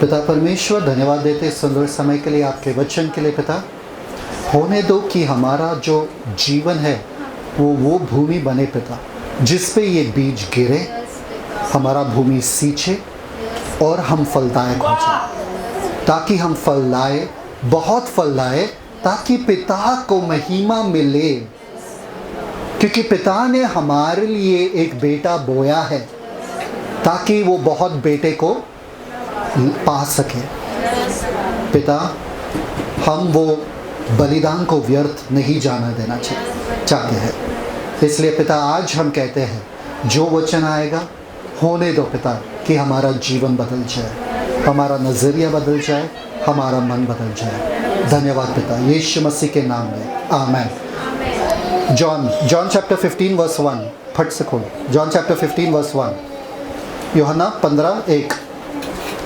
पिता परमेश्वर, धन्यवाद देते इस सुंदर समय के लिए, आपके वचन के लिए। पिता, होने दो कि हमारा जो जीवन है वो भूमि बने पिता, जिस पे ये बीज गिरे, हमारा भूमि सींचे और हम फलदायक हो जाए, ताकि हम फल लाए, बहुत फल लाए, ताकि पिता को महिमा मिले। क्योंकि पिता ने हमारे लिए एक बेटा बोया है ताकि वो बहुत बेटे को पा सके। पिता, हम वो बलिदान को व्यर्थ नहीं जाना देना चाहते हैं। इसलिए पिता, आज हम कहते हैं जो वचन आएगा होने दो पिता, कि हमारा जीवन बदल जाए, हमारा नज़रिया बदल जाए, हमारा मन बदल जाए। धन्यवाद पिता, यीशु मसीह के नाम में, आमीन। जॉन चैप्टर 15 वर्स 1, फट से खोलो। John chapter 15 verse 1। यूहन्ना 15:1।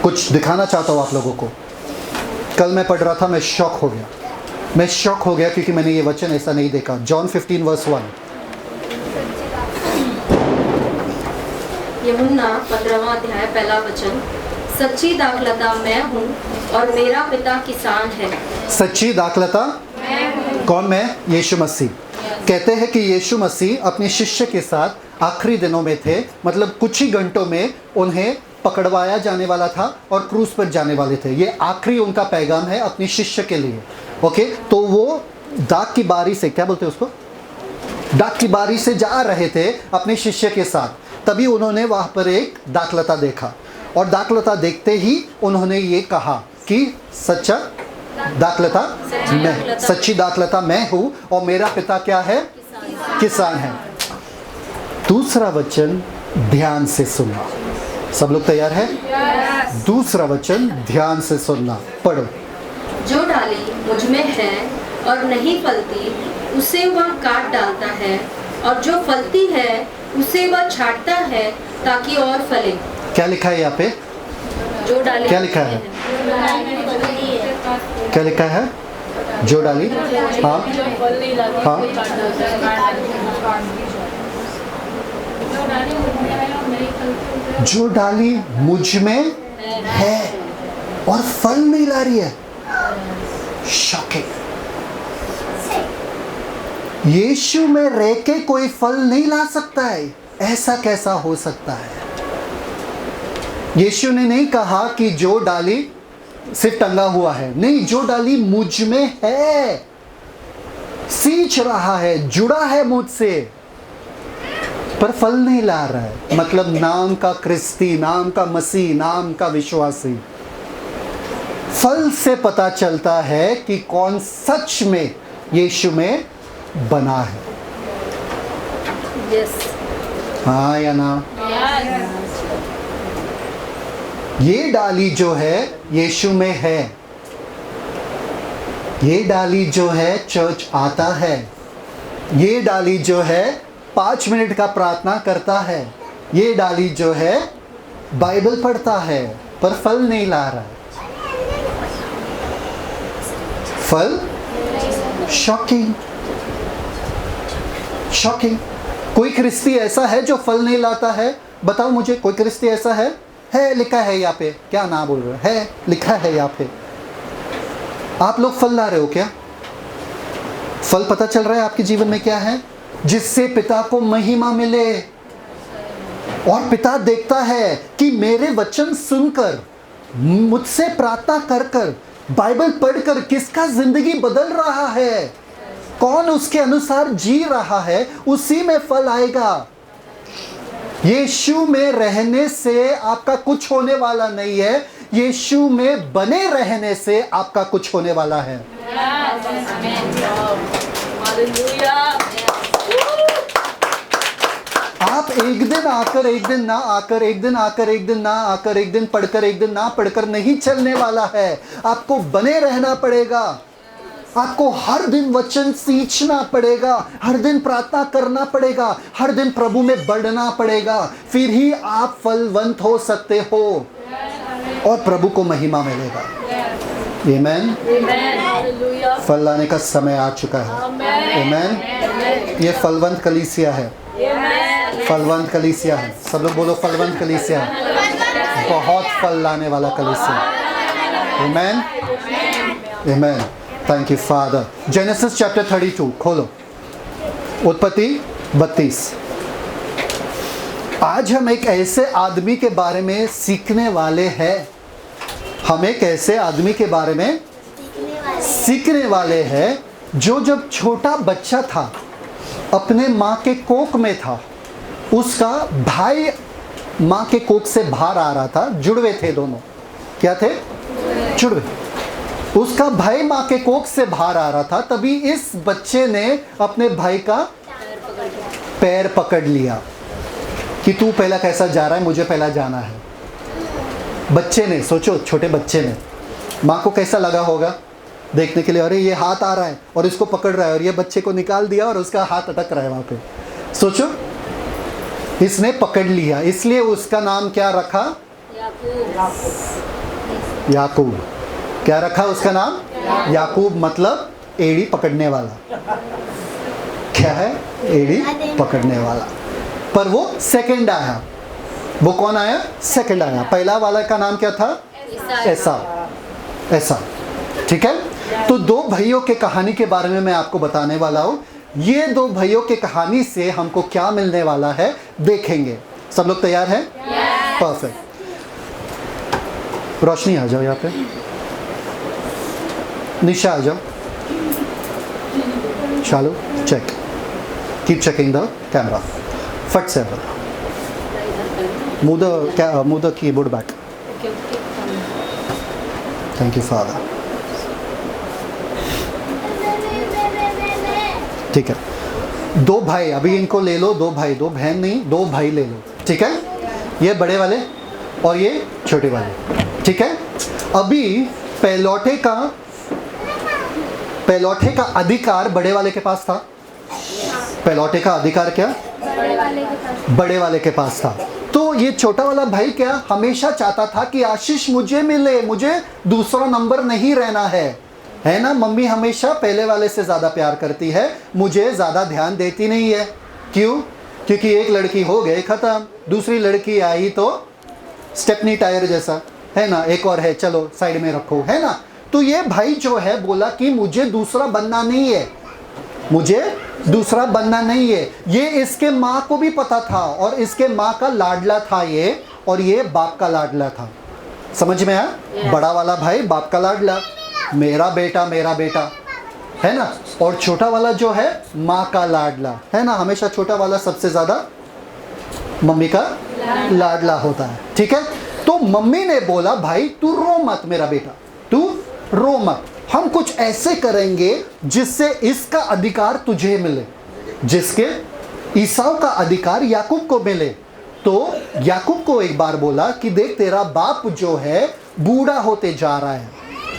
कुछ दिखाना चाहता हूँ आप लोगों को। कल मैं पढ़ रहा था, मैं शॉक हो गया क्योंकि मैंने ये वचन ऐसा नहीं देखा। John 15 verse 1। यूहन्ना 15वां अध्याय पहला वचन। सच्ची दाखलता मैं हूँ और मेरा पिता किसान है। सच्ची दाखलता मैं हूँ। कौन? मैं, यीशु मसीह। कहते हैं कि यीशु मसीह अपने शिष्य के साथ आखिरी दिनों में थे, मतलब कुछ ही घंटों में उन्हें पकड़वाया जाने वाला था और क्रूस पर जाने वाले थे। ये आखिरी उनका पैगाम है अपने शिष्य के लिए। ओके, तो वो डाक की बारी से, क्या बोलते हैं उसको, डाक की बारी से जा रहे थे अपने शिष्य के साथ। तभी उन्होंने वहाँ पर एक दाखलता देखा, और दाखलता देखते ही उन्होंने ये कहा कि सच्ची दाखलता मैं हूँ और मेरा पिता क्या है? किसान है। दूसरा वचन ध्यान से सुनना। सब लोग तैयार है? दूसरा वचन ध्यान से सुनना, पढ़ो। जो डाली मुझ में है और नहीं फलती, उसे वह काट डालता है, और जो फलती है उसे वह छांटता है ताकि और फले। क्या लिखा है यहाँ पे? जो डाली, क्या लिखा है? क्या लिखा है? जो डाली, हाँ हाँ, जो डाली मुझ में है और फल नहीं ला रही है। शॉकिंग। यीशु में रह के कोई फल नहीं ला सकता है, ऐसा कैसा हो सकता है? यीशु ने नहीं कहा कि जो डाली सिर्फ टंगा हुआ है, नहीं, जो डाली मुझ में है, सींच रहा है, जुड़ा है मुझसे, पर फल नहीं ला रहा है। मतलब नाम का क्रिस्ती, नाम का मसीह, नाम का विश्वासी। फल से पता चलता है कि कौन सच में यीशु में बना है। yes. हाँ या ना? ये डाली जो है यीशु में है, ये डाली जो है चर्च आता है, ये डाली जो है 5 मिनट का प्रार्थना करता है, ये डाली जो है बाइबल पढ़ता है, पर फल नहीं ला रहा है। फल? Shocking, shocking. कोई क्रिस्ती ऐसा है जो फल नहीं लाता है? बताओ मुझे, कोई क्रिस्ती ऐसा है? लिखा है यहाँ पे। क्या ना बोल रहे है? लिखा है यहाँ पे। आप लोग फल ला रहे हो क्या? फल पता चल रहा है आपके जीवन में क्या है, जिससे पिता को महिमा मिले। और पिता देखता है कि मेरे वचन सुनकर, मुझसे प्रार्थना कर कर, बाइबल पढ़कर किसका जिंदगी बदल रहा है, कौन उसके अनुसार जी रहा है, उसी में फल आएगा। यीशु में रहने से आपका कुछ होने वाला नहीं है, यीशु में बने रहने से आपका कुछ होने वाला है। आप एक दिन आकर, एक दिन ना आकर, एक दिन आकर, एक दिन ना आकर, एक दिन पढ़कर, एक दिन ना पढ़कर नहीं चलने वाला है। आपको बने रहना पड़ेगा। आपको हर दिन वचन सींचना पड़ेगा, हर दिन प्रार्थना करना पड़ेगा, हर दिन प्रभु में बढ़ना पड़ेगा, फिर ही आप फलवंत हो सकते हो और प्रभु को महिमा मिलेगा। आमेन। फल लाने का समय आ चुका है। आमेन। ये फलवंत कलीसिया है, फलवंत कलीसिया है। सब लोग बोलो फलवंत कलीसिया है। बहुत फल लाने वाला कलीसिया। Amen. Amen. Thank you, Father. Genesis chapter 32 खोलो, उत्पत्ति 32। आज हम एक ऐसे आदमी के बारे में सीखने वाले हैं। हम एक ऐसे आदमी के बारे में सीखने वाले हैं जो जब छोटा बच्चा था, अपने माँ के कोख में था, उसका भाई माँ के कोख से बाहर आ रहा था। जुड़वे थे दोनों। क्या थे? जुड़वे। उसका भाई माँ के कोख से बाहर आ रहा था, तभी इस बच्चे ने अपने भाई का पैर पकड़ लिया कि तू पहला कैसा जा रहा है, मुझे पहला जाना है। बच्चे ने, सोचो छोटे बच्चे ने, माँ को कैसा लगा होगा देखने के लिए, अरे ये हाथ आ रहा है और इसको पकड़ रहा है और ये बच्चे को निकाल दिया और उसका हाथ अटक रहा है वहाँ पे। सोचो, इसने पकड़ लिया, इसलिए उसका नाम क्या रखा? याकूब। क्या रखा उसका नाम? याकूब, मतलब एड़ी पकड़ने वाला। क्या है? एड़ी पकड़ने वाला। पर वो सेकंड आया। वो कौन आया? सेकंड आया। पहला वाला का नाम क्या था? ऐसा। ठीक है। तो दो भाइयों के कहानी के बारे में मैं आपको बताने वाला हूँ। ये दो भाइयों के कहानी से हमको क्या मिलने वाला है देखेंगे। सब लोग तैयार हैं? परफेक्ट। रोशनी आ जाओ यहाँ पे। निशा आ जाओ। चालू, check, keep checking the camera. फट से move the keyboard back. Thank you, Father. ठीक है। दो भाई, अभी इनको ले लो। दो भाई, दो बहन नहीं, दो भाई ले लो। ठीक है। ये बड़े वाले और ये छोटे वाले। ठीक है। अभी पहलौठे का अधिकार बड़े वाले के पास था। पहलौठे का अधिकार क्या? बड़े वाले के पास था। तो ये छोटा वाला भाई क्या हमेशा चाहता था कि आशीष मुझे मिले, मुझे दूसरा नंबर नहीं रहना है ना। मम्मी हमेशा पहले वाले से ज़्यादा प्यार करती है, मुझे ज़्यादा ध्यान देती नहीं है। क्यों? क्योंकि एक लड़की हो गई, ख़त्म। दूसरी लड़की आई तो स्टेपनी टायर जैसा है ना, एक और है, चलो साइड में रखो, है ना। तो ये भाई जो है बोला कि मुझे दूसरा बनना नहीं है, मुझे दूसरा बनना नहीं है। ये इसके माँ को भी पता था और इसके माँ का लाडला था ये, और ये बाप का लाडला था। समझ में आया? बड़ा वाला भाई बाप का लाडला, मेरा बेटा है ना। और छोटा वाला जो है माँ का लाडला, है ना। हमेशा छोटा वाला सबसे ज़्यादा मम्मी का लाडला होता है। ठीक है। तो मम्मी ने बोला भाई तू रो मत मेरा बेटा, तू रो मत। हम कुछ ऐसे करेंगे जिससे इसका अधिकार तुझे मिले, जिसके ईसाऊ का अधिकार याकूब को मिले। तो याकूब को एक बार बोला कि देख तेरा बाप जो है बूढ़ा होते जा रहा है,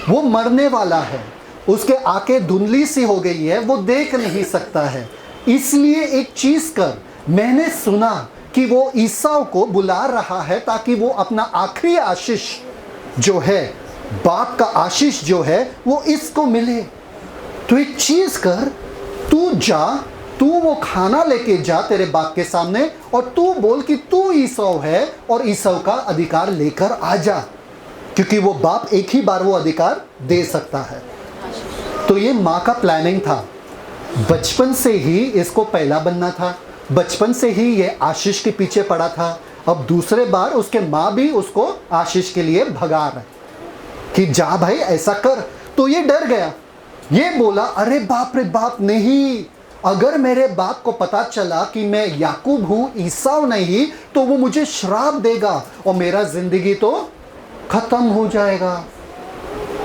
वो मरने वाला है, उसके आंखें धुंधली सी हो गई है, वो देख नहीं सकता है। इसलिए एक चीज कर, मैंने सुना कि वो ईसाऊ को बुला रहा है ताकि वो अपना आखिरी आशीष जो है, बाप का आशीष जो है, वो इसको मिले। तो एक चीज कर, तू जा, तू वो खाना लेके जा तेरे बाप के सामने और तू बोल कि तू ईसाऊ है और ईसाऊ का अधिकार लेकर आ जा, क्योंकि वो बाप एक ही बार वो अधिकार दे सकता है। तो ये माँ का प्लानिंग था। बचपन से ही इसको पहला बनना था, बचपन से ही ये आशीष के पीछे पड़ा था। अब दूसरे बार उसके माँ भी उसको आशीष के लिए भगा रहे कि जा भाई ऐसा कर। तो ये डर गया, ये बोला अरे बाप रे बाप, नहीं, अगर मेरे बाप को पता चला कि मैं याकूब हूँ, ईसाऊ नहीं, तो वो मुझे श्राप देगा और मेरा जिंदगी तो खत्म हो जाएगा।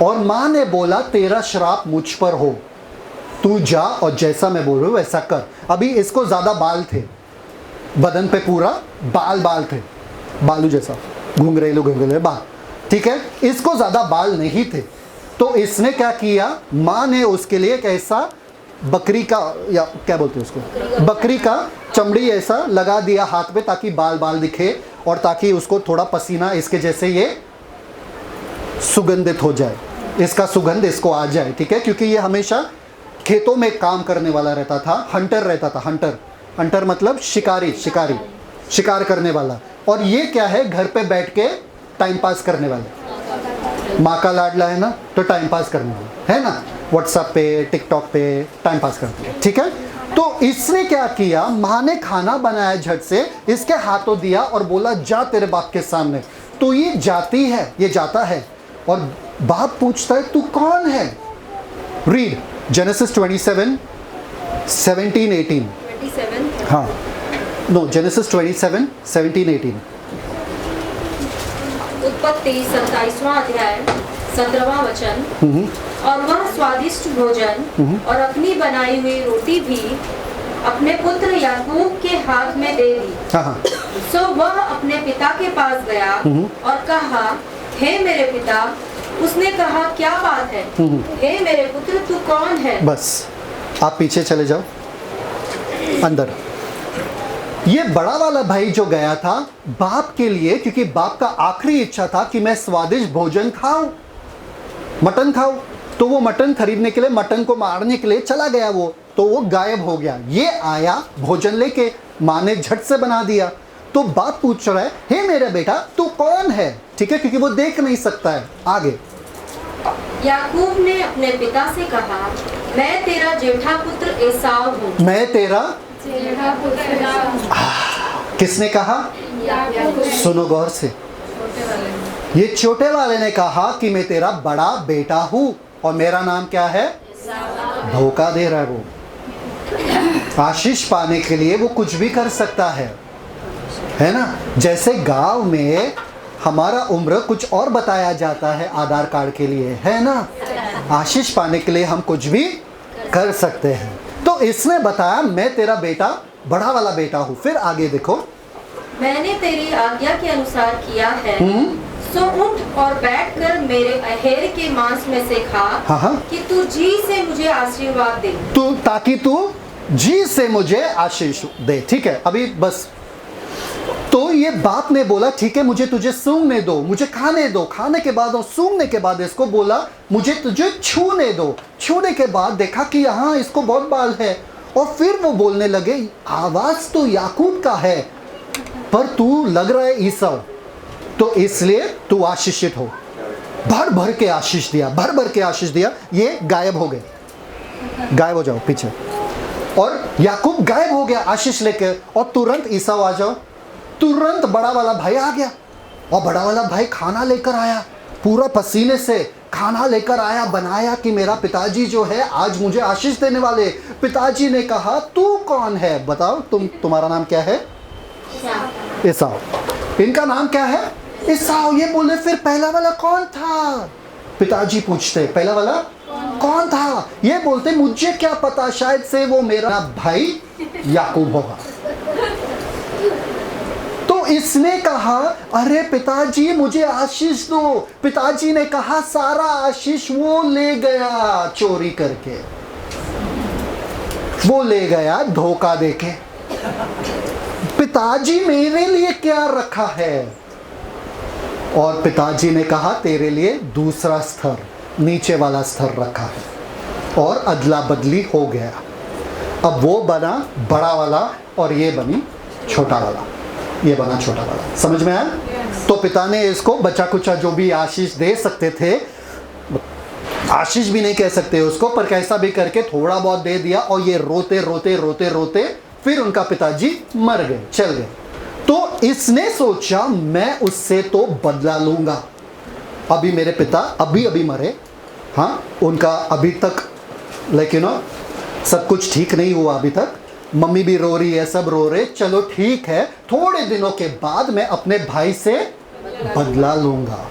और माँ ने बोला तेरा श्राप मुझ पर हो, तू जा और जैसा मैं बोल रहा हूँ वैसा कर। अभी इसको ज़्यादा बाल थे, बदन पे पूरा बाल थे, बालू जैसा घुंघरेले बाल। ठीक है। इसको ज़्यादा बाल नहीं थे, तो इसने क्या किया, माँ ने उसके लिए एक ऐसा बकरी का, या क्या बोलते हैं उसको, बकरी का चमड़ी ऐसा लगा दिया हाथ पे ताकि बाल दिखे और ताकि उसको थोड़ा पसीना इसके जैसे ये सुगंधित हो जाए, इसका सुगंध इसको आ जाए। ठीक है। क्योंकि ये हमेशा खेतों में काम करने वाला रहता था, हंटर रहता था। हंटर मतलब शिकार करने वाला। और ये क्या है, घर पे बैठ के टाइम पास करने वाले। माँ का लाडला है ना, तो टाइम पास करना है ना, व्हाट्सएप पे टिकटॉक पे टाइम पास करती है, ठीक है। तो इसने क्या किया, माँ ने खाना बनाया झट से, इसके हाथों दिया और बोला जा तेरे बाप के सामने। तो ये जाती है, ये जाता है और बाप पूछता है तू कौन है। Read genesis 27 17 18। 27 हाँ नो, जेनेसिस 27 17 18। उत्पत्ति 27वां अध्याय 17वां वचन। और वह स्वादिष्ट भोजन और अपनी बनाई हुई रोटी भी अपने पुत्र याकूब के हाथ में दे दी। हाँ सो वह अपने पिता के पास गया और कहा, हे मेरे पिता। उसने कहा, क्या बात है? हे मेरे पुत्र, तू कौन है? बस आप पीछे चले जाओ अंदर। ये बड़ा वाला भाई जो गया था बाप के लिए, क्योंकि बाप का आखिरी इच्छा था कि मैं स्वादिष्ट भोजन खाऊं, मटन खाऊं, तो वो मटन खरीदने के लिए, मटन को मारने के लिए चला गया तो वो गायब हो गया। ये आया भोजन लेके, माँ ने झट से बना दिया। तो बाप पूछ रहा है, हे मेरा बेटा तू कौन है, ठीक है, क्योंकि वो देख नहीं सकता है। आगे याकूब ने अपने पिता से कहा, मैं तेरा जेठा पुत्र एसाव हूँ। मैं तेरा, किसने कहा? सुनो गौर से, ये छोटे वाले ने कहा कि मैं तेरा बड़ा बेटा हूं और मेरा नाम क्या है? धोखा दे रहा है वो। आशीष पाने के लिए वो कुछ भी कर सकता है ना। जैसे गांव में हमारा उम्र कुछ और बताया जाता है आधार कार्ड के लिए, है ना। आशीष पाने के लिए हम कुछ भी कर सकते हैं। तो इसने बताया मैं तेरा बेटा, बड़ा वाला बेटा हूँ। फिर आगे देखो, मैंने तेरी आज्ञा के अनुसार किया है, सो उठ और बैठकर मेरे अहेर के मांस में से खा। हाँ। कि तू जी से मुझे आशीर्वाद दे। ताकि तू जी से मुझे आशीष दे, ठीक है। अभी बस, तो ये बाप ने बोला ठीक है, मुझे तुझे सूंघने दो, मुझे खाने दो। खाने के बाद और सूंघने के बाद इसको बोला मुझे तुझे छूने दो। छूने के बाद देखा कि यहाँ इसको बहुत बाल है, और फिर वो बोलने लगे आवाज तो याकूब का है पर तू लग रहा है ईसाव, तो इसलिए तू आशीषित हो। भर भर के आशीष दिया, भर भर के आशीष दिया। ये गायब हो गए, गायब हो जाओ पीछे। और याकूब गायब हो गया आशीष लेके, और तुरंत ईसाव आ जाओ। तुरंत बड़ा वाला भाई आ गया, और बड़ा वाला भाई खाना लेकर आया, पूरा पसीने से खाना लेकर आया, बनाया कि मेरा पिताजी जो है आज मुझे आशीष देने वाले। पिताजी ने कहा तू कौन है बताओ, तुम्हारा नाम क्या है? एसाव। इनका नाम क्या है? एसाव। ये बोले फिर पहला वाला कौन था? पिताजी पूछते पहला वाला कौन था? ये बोलते मुझे क्या पता, शायद से वो मेरा भाई याकूब होगा। तो इसने कहा अरे पिताजी मुझे आशीष दो। पिताजी ने कहा सारा आशीष वो ले गया चोरी करके, वो ले गया धोखा देके। पिताजी मेरे लिए क्या रखा है? और पिताजी ने कहा तेरे लिए दूसरा स्तर, नीचे वाला स्तर रखा है, और अदला बदली हो गया। अब वो बना बड़ा वाला और ये बनी छोटा वाला, ये बना छोटा वाला। समझ में आया? तो पिता ने इसको बचा कुचा जो भी आशीष दे सकते थे, आशीष भी नहीं कह सकते उसको, पर कैसा भी करके थोड़ा बहुत दे दिया, और ये रोते रोते रोते रोते फिर उनका पिताजी मर गए, चल गए। तो इसने सोचा मैं उससे तो बदला लूंगा। अभी मेरे पिता अभी मरे, हाँ, उनका अभी तक लेकिन सब कुछ ठीक नहीं हुआ अभी तक, मम्मी भी रो रही है, सब रो रहे। चलो ठीक है, थोड़े दिनों के बाद मैं अपने भाई से बदला लूंगा।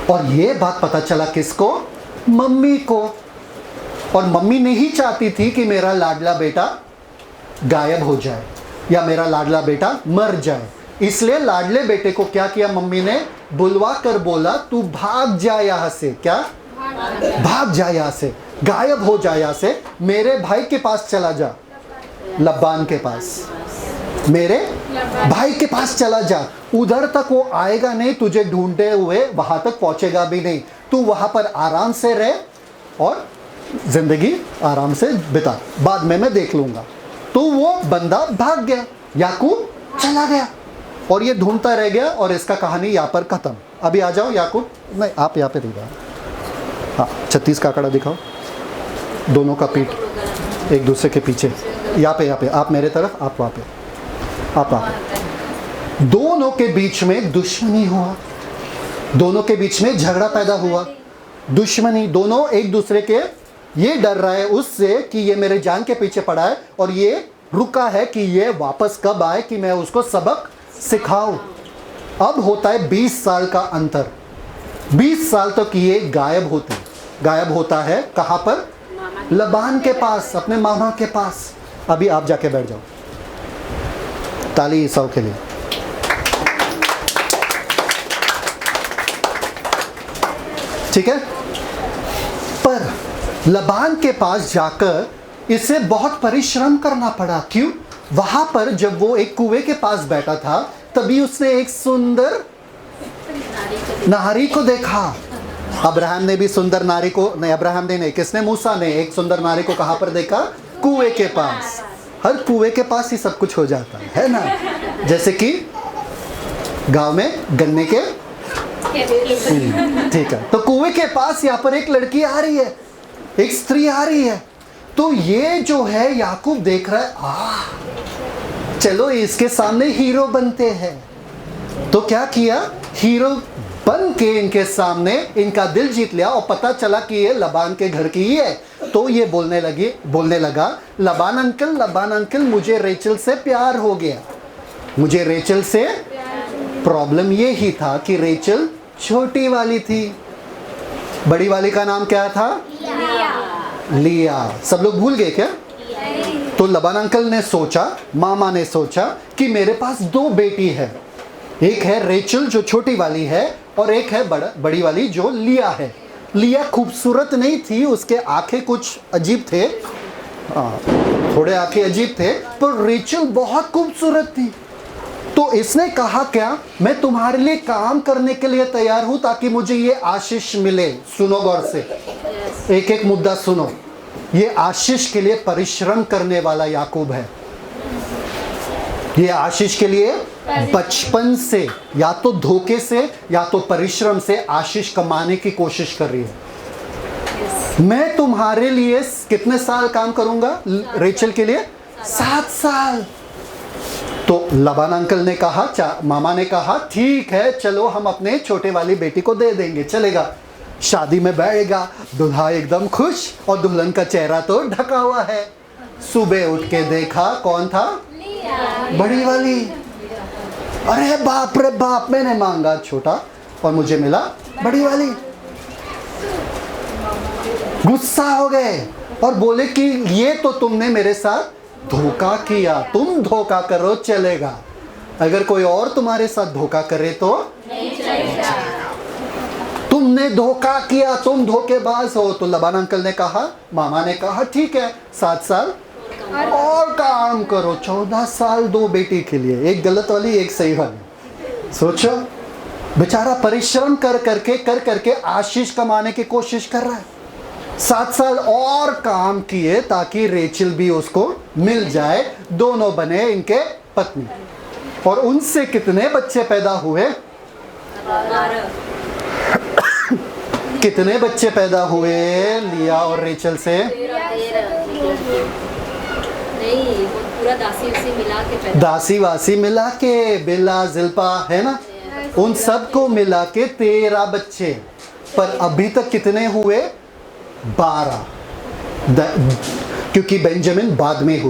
और ये बात पता चला किसको? मम्मी को। और मम्मी नहीं चाहती थी कि मेरा लाडला बेटा गायब हो जाए या मेरा लाडला बेटा मर जाए, इसलिए लाडले बेटे को क्या किया मम्मी ने? बुलवा कर बोला तू भाग जा यहाँ से। क्या? भाग जा यहाँ से, गायब हो जा यहाँ से, मेरे भाई के पास चला जा, लब्बान के पास, मेरे भाई के पास चला जा। उधर तक वो आएगा नहीं, तुझे ढूंढते हुए वहां तक पहुंचेगा भी नहीं। तू वहां पर आराम से रह और जिंदगी आराम से बिता, बाद में मैं देख लूंगा। तो वो बंदा भाग गया, याकूब चला गया, और ये ढूंढता रह गया, और इसका कहानी यहाँ पर खत्म। अभी आ जाओ याकूब, नहीं आप यहाँ पे रही बात। हाँ 36 का आंकड़ा दिखाओ, दोनों का पीठ एक दूसरे के पीछे, यहाँ पे आप मेरे तरफ, आप वहाँ पे, आप दोनों के बीच में दुश्मनी हुआ, दोनों के बीच में झगड़ा पैदा हुआ, दुश्मनी, दोनों एक दूसरे के, ये डर रहा है उससे कि ये मेरे जान के पीछे पड़ा है और ये रुका है कि ये वापस कब आए कि मैं उसको सबक सिखाऊं। अब होता है 20 साल का अंतर, 20 साल तक ये गायब होता है। कहाँ पर? लबान के पास, अपने मामा के पास। अभी आप जाके बैठ जाओ, ताली ईसाऊ के लिए। ठीक है, पर लबान के पास जाकर इसे बहुत परिश्रम करना पड़ा। क्यों? वहां पर जब वो एक कुएं के पास बैठा था तभी उसने एक सुंदर नारी को देखा। अब्राहम ने भी सुंदर नारी को, नहीं अब्राहम ने नहीं, किसने? मूसा ने एक सुंदर नारी को कहां पर देखा? कुएं के पास। हर कुएं के पास ही सब कुछ हो जाता है ना, जैसे कि गांव में गन्ने के, ठीक है। तो कुएं के पास यहाँ पर एक लड़की आ रही है, एक स्त्री आ रही है। तो ये जो है याकूब देख रहा है, चलो इसके सामने हीरो बनते हैं। तो क्या किया? हीरो बन के इनके सामने इनका दिल जीत लिया और पता चला कि ये लबान के घर की ही है। तो ये बोलने लगा, लबान अंकल मुझे रेचल से प्यार हो गया, मुझे रेचल से। प्रॉब्लम ये ही था कि रेचल छोटी वाली थी, बड़ी वाली का नाम क्या था? लिया। सब लोग भूल गए क्या? तो लबान अंकल ने सोचा, मामा ने सोचा कि मेरे पास 2 बेटी है, एक है रेचल जो छोटी वाली है और एक है बड़ी वाली जो लिया है। लिया खूबसूरत नहीं थी, उसके आंखें कुछ अजीब थे, थोड़े आंखें अजीब थे, पर रेचल बहुत खूबसूरत थी। तो इसने कहा क्या, मैं तुम्हारे लिए काम करने के लिए तैयार हूं ताकि मुझे ये आशीष मिले। सुनो गौर से, एक एक मुद्दा सुनो। ये आशीष के लिए परिश्रम करने वाला याकूब है। ये आशीष के लिए बचपन से या तो धोखे से या तो परिश्रम से आशीष कमाने की कोशिश कर रही है। मैं तुम्हारे लिए कितने साल काम करूंगा? रेचल के लिए 7 साल। तो लबान अंकल ने कहा, मामा ने कहा, ठीक है चलो हम अपने छोटे वाली बेटी को दे देंगे, चलेगा। शादी में बैठेगा, दुल्हा एकदम खुश और दुल्हन का चेहरा तो ढका हुआ है। सुबह उठ के देखा, कौन था? बड़ी वाली। अरे बाप रे बाप, मैंने मांगा छोटा और मुझे मिला बड़ी वाली। गुस्सा हो गए और बोले कि ये तो तुमने मेरे साथ धोखा किया, तुम धोखा करो चलेगा, अगर कोई और तुम्हारे साथ धोखा करे तो नहीं चलेगा। तुमने धोखा किया, तुम धोखेबाज हो। तो लबान अंकल ने कहा, मामा ने कहा, ठीक है 7 साल और काम करो। 14 साल 2 बेटी के लिए, एक गलत वाली एक सही वाली। सोचो बेचारा परिश्रम कर करके आशीष कमाने की कोशिश कर रहा है। 7 साल और काम किए ताकि रेचल भी उसको मिल जाए, दोनों बने इनके पत्नी। और उनसे कितने बच्चे पैदा हुए? 12। कितने बच्चे पैदा हुए लिया और रेचल से? नहीं, वो पूरा दासी वासी मिला के बिला जिल्पा है ना, उन सबको मिला के 13 बच्चे। पर अभी तक कितने हुए? 12, क्योंकि बेंजामिन बाद में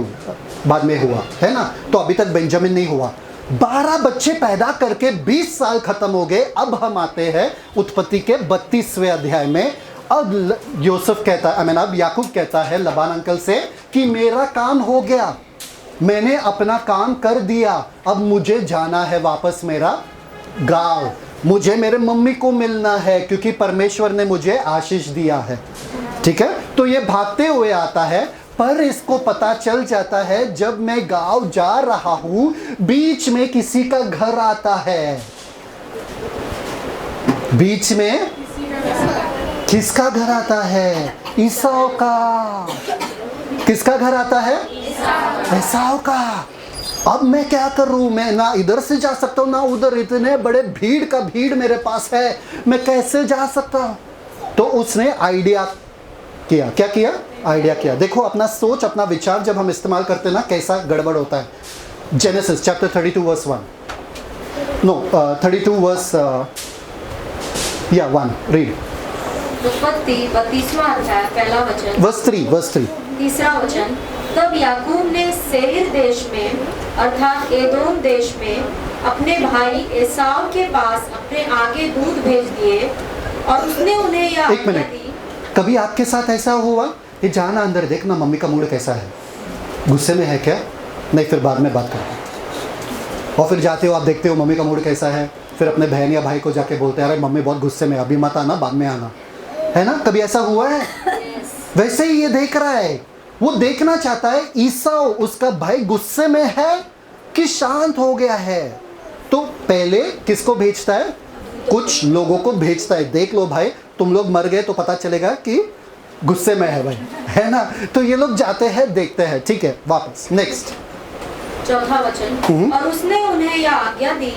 हुआ है ना, तो अभी तक बेंजामिन नहीं हुआ। 12 बच्चे पैदा करके 20 साल खत्म हो गए। अब हम आते हैं उत्पत्ति के 32वें अध्याय में। अब यूसुफ कहता है, अब याकूब कहता है लबान अंकल से कि मेरा काम हो गया, मैंने अपना काम कर दिया, अब मुझे जाना है वापस मेरा गांव, मुझे मेरे मम्मी को मिलना है क्योंकि परमेश्वर ने मुझे आशीष दिया है। ठीक है, तो ये भागते हुए आता है, पर इसको पता चल जाता है जब मैं गांव जा रहा हूं बीच में किसी का घर आता है। बीच में किसका घर आता है? ईसाऊ का। किसका घर आता है? ईसाऊ का। अब मैं क्या करूं, मैं ना इधर से जा सकता हूं ना उधर, इतने बड़े भीड़ का भीड़ मेरे पास है, मैं कैसे जा सकता हूं? तो उसने आइडिया किया। क्या किया? आइडिया किया। देखो अपना सोच, अपना विचार जब हम इस्तेमाल करते हैं ना, कैसा गड़बड़ होता है। Genesis chapter 32 verse 1, no 32 verse 1, read. उत्पत्ति 32वां अध्याय पहला वचन, वर्स 3 तीसरा वचन। तब याकूब ने सेईर देश में अर्थात एदोम देश में अपने भाई एसाव के पास अपने आगे दूत भेज दिए और उसने उन्हें यह एक आज्ञा मिनट, दी। कभी आपके साथ ऐसा हुआ कि जाना अंदर देखना मम्मी का मूड कैसा है, गुस्से में है क्या? नहीं, फिर बाद में बात करते हैं। और फिर जाते हो, आप देखते हो मम्मी का मूड कैसा है, फिर अपने बहन या भाई को जाके बोलते हैं अरे मम्मी बहुत गुस्से में, अभी मत आना, बाद में आना, है ना? कभी ऐसा हुआ है? वैसे ही ये देख रहा है, वो देखना चाहता है ईसाऊ उसका भाई गुस्से में है कि शांत हो गया है। तो पहले किसको भेजता है? कुछ लोगों को भेजता है, देख लो भाई तुम लोग मर गए तो पता चलेगा कि गुस्से में है भाई, है ना? तो ये लोग जाते हैं, देखते हैं, ठीक है, वापस नेक्स्ट चौथा वचन। और उसने उन्हें यह आज्ञा दी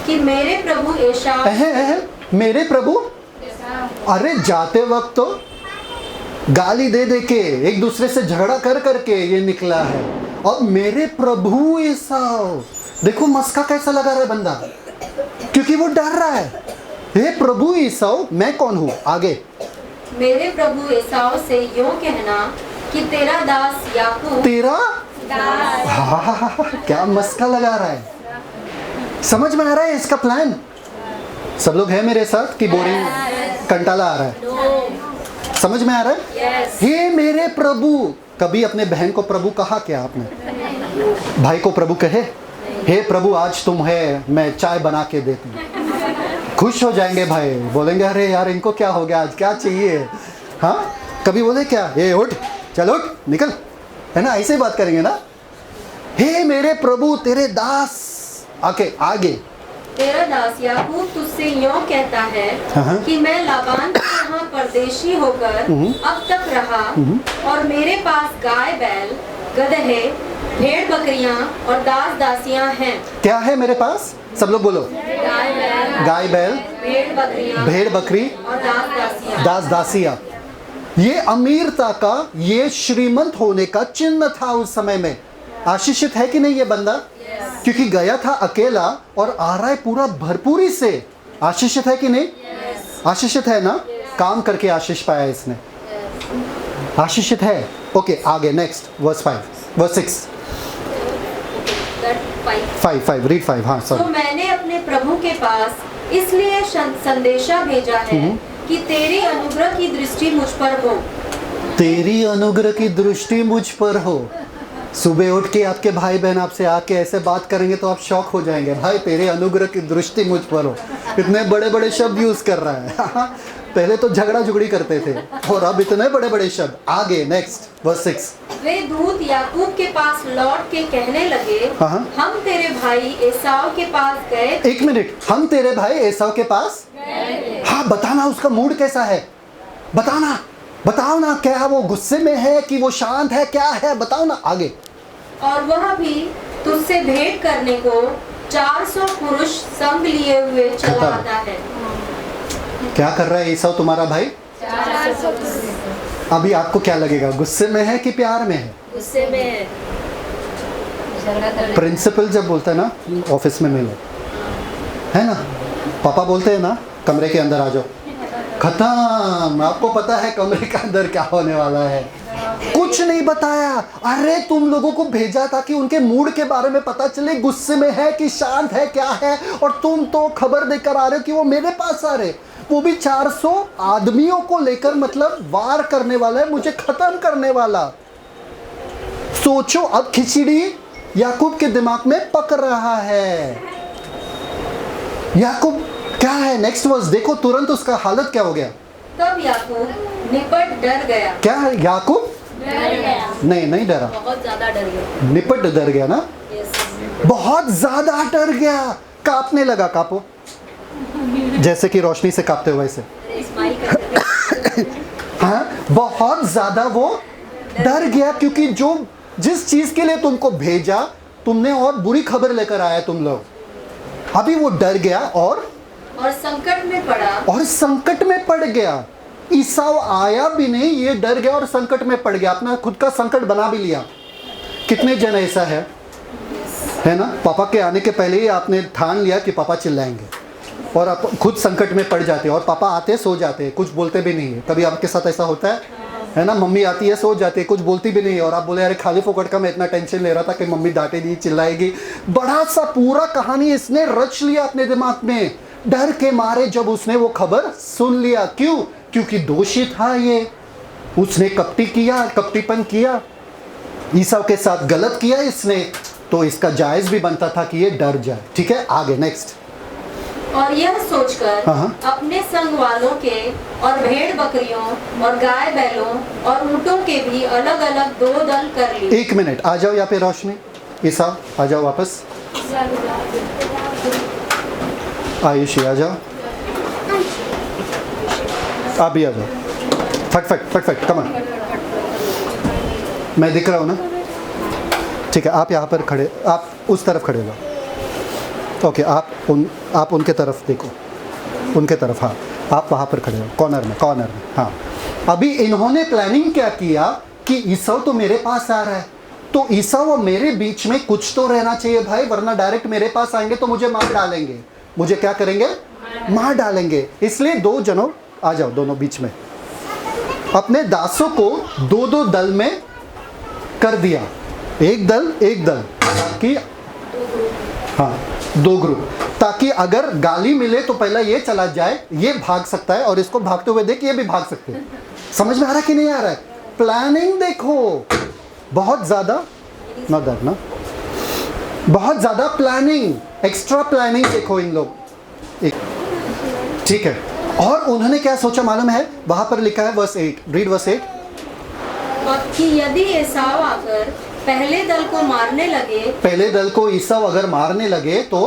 कि मेरे प्रभु एसाव, मेरे प्रभु, अरे जाते वक्त तो गाली दे दे के एक दूसरे से झगड़ा कर करके ये निकला है, और मेरे प्रभु एसाव, देखो मस्का कैसा लगा रहा है बंदा, क्योंकि वो डर रहा है। हे प्रभु एसाव, मैं कौन हूँ? आगे, मेरे प्रभु एसाव से यूं कहना कि तेरा दास याकूब, तेरा दास, हाँ, क्या मस्का लगा रहा है। समझ में आ रहा है इसका प्लान? सब लोग हैं मेरे साथ कि बोरिंग, कंटाला आ रहा है? समझ में आ रहा है? Yes. हे मेरे प्रभु, कभी अपने बहन को प्रभु कहा क्या आपने? भाई को प्रभु कहे? हे प्रभु आज तुम है, मैं चाय बना के देती हूँ, खुश हो जाएंगे भाई, बोलेंगे अरे यार इनको क्या हो गया आज, क्या चाहिए? हाँ, कभी बोले क्या ये उठ, चल उठ, निकल, है ना? ऐसे ही बात करेंगे ना। हे मेरे प्रभु तेरे दास, आके आगे, तेरा दास याकूब तुझसे यूं कहता है हाँ। कि मैं लाबान के यहाँ परदेशी होकर अब तक रहा और मेरे पास गाय बैल, गदहे, भेड़ बकरियां और दास दासियां हैं। क्या है मेरे पास? सब लोग बोलो। गाय बैल, भेड़ बकरी और दास दासियां। दास दासिया। ये अमीरता का, ये श्रीमंत होने का चिन्ह था उस समय में। आशीषित है कि नहीं ये बंदा? क्योंकि गया था अकेला और आ रहा है पूरा भरपूरी से। आशीषित है कि नहीं? आशीषित है ना? काम करके आशीष पाया इसने, आशीषित है। ओके, आगे नेक्स्ट वर्स 5 वर्स 6 5 रीड 5। हाँ तो सर, मैंने अपने प्रभु के पास इसलिए संदेशा भेजा है कि तेरी अनुग्रह की दृष्टि मुझ पर हो। तेरी अनुग्रह की दृष्टि मुझ पर हो। सुबह उठ के आपके भाई बहन आपसे आके ऐसे बात करेंगे तो आप शॉक हो जाएंगे, भाई तेरे अनुग्रह की दृष्टि मुझ पर हो। इतने बड़े बड़े शब्द यूज कर रहा है। पहले तो झगड़ा झुगड़ी करते थे और अब इतने बड़े बड़े शब्द। आगे नेक्स्ट वर्स 6। वे दूत याकूब के पास लौट के कहने लगे, हाँ। हम तेरे भाई एसाव के पास गए। एक मिनट, हम तेरे भाई एसाव के पास? हाँ, बताना उसका मूड कैसा है, बताना, बताओ ना, क्या वो गुस्से में है कि वो शांत है, क्या है, बताओ ना। आगे, और वह भी तुझसे भेंट करने को 400 पुरुष संग लिए हुए चला आता है। क्या कर रहा है एसाव तुम्हारा भाई? 400 अभी आपको क्या लगेगा, गुस्से में है कि प्यार में है? गुस्से में है। प्रिंसिपल जब बोलता है ना ऑफिस में मिलो, है ना, पापा बोलते हैं ना कमरे के अंदर आ जाओ, खत्म। आपको पता है कमरे के अंदर क्या होने वाला है। कुछ नहीं बताया, अरे तुम लोगों को भेजा था कि उनके मूड के बारे में पता चले, गुस्से में है कि शांत है, क्या है, और तुम तो खबर देकर आ रहे हो कि वो मेरे पास आ रहे, वो भी 400 आदमियों को लेकर, मतलब वार करने वाला है, मुझे खत्म करने वाला। सोचो, अब खिचड़ी याकूब के दिमाग में पक रहा है। याकूब क्या है, नेक्स्ट वर्स देखो, तुरंत उसका हालत क्या हो गया। तब याकूब निपट डर गया। क्या है याकूब? डर गया, नहीं डरा, बहुत ज्यादा डर गया। निपट डर गया ना, बहुत ज्यादा डर गया, कांपने लगा। कांपो, जैसे कि रोशनी से कांपते हो वैसे। हाँ, बहुत ज्यादा वो डर गया, क्योंकि जो जिस चीज के लिए तुमको भेजा तुमने और बुरी खबर लेकर आया तुम लोग। अभी वो डर गया और संकट में पड़ा। और संकट में पड़ गया। ईसाव आया भी नहीं, ये डर गया और संकट में पड़ गया, अपना खुद का संकट बना भी लिया। कितने जन ऐसा है ना? पापा के आने के पहले ही आपने ठान लिया कि पापा चिल्लाएंगे और आप खुद संकट में पड़ जाते हैं, और पापा आते सो जाते हैं, कुछ बोलते भी नहीं है। कभी आपके साथ ऐसा होता है ना? मम्मी आती है, सो जाती है, कुछ बोलती भी नहीं है, और आप बोले अरे खाली फोकट का मैं इतना टेंशन ले रहा था कि मम्मी डांटेगी, चिल्लाएगी। बड़ा सा पूरा कहानी इसने रच लिया अपने दिमाग में, डर के मारे जब उसने वो खबर सुन लिया। क्यों? क्योंकि दोषी था ये, उसने कपटीपन किया, ईसाव के साथ गलत किया इसने, तो इसका जायज भी बनता था कि ये डर जाए। ठीक है, आगे नेक्स्ट। और यह सोचकर अपने संग वालों के और भेड़ बकरियों और गाय बैलों और ऊँटों के भी अलग अलग 2 दल कर लिए। 1 मिनट, आ जाओ यहाँ पे रोशनी, ईसाव आ जाओ वापस, आयुषी आ जाओ, आप भी आ जाओ, फट कम, मैं दिख रहा हूँ ना? ठीक है, आप यहाँ पर खड़े, आप उस तरफ खड़े हो। ओके, आप उनके तरफ देखो, उनके तरफ, हाँ आप वहाँ पर खड़े हो, कॉर्नर में, हाँ। अभी इन्होंने प्लानिंग क्या किया कि ईसाव तो मेरे पास आ रहा है, तो ईसाव और मेरे बीच में कुछ तो रहना चाहिए भाई, वरना डायरेक्ट मेरे पास आएंगे तो मुझे मार डालेंगे। मुझे क्या करेंगे? मार डालेंगे। इसलिए 2 जनों आ जाओ, दोनों बीच में, अपने दासों को 2 दल में कर दिया, एक दल कि हाँ 2 ग्रुप, ताकि अगर गाली मिले तो पहला ये चला जाए, ये भाग सकता है, और इसको भागते हुए देख ये भी भाग सकते हैं। समझ में आ रहा कि नहीं आ रहा है? प्लानिंग देखो, बहुत ज्यादा ना डरना, बहुत ज्यादा प्लानिंग, एक्स्ट्रा प्लानिंग देखो इन लोग। ठीक है, और उन्होंने क्या सोचा मालूम है? वहां पर लिखा है वर्स 8, रीड वर्स 8, कि यदि एसाव आकर पहले दल को मारने लगे, पहले दल को ईसाव अगर मारने लगे तो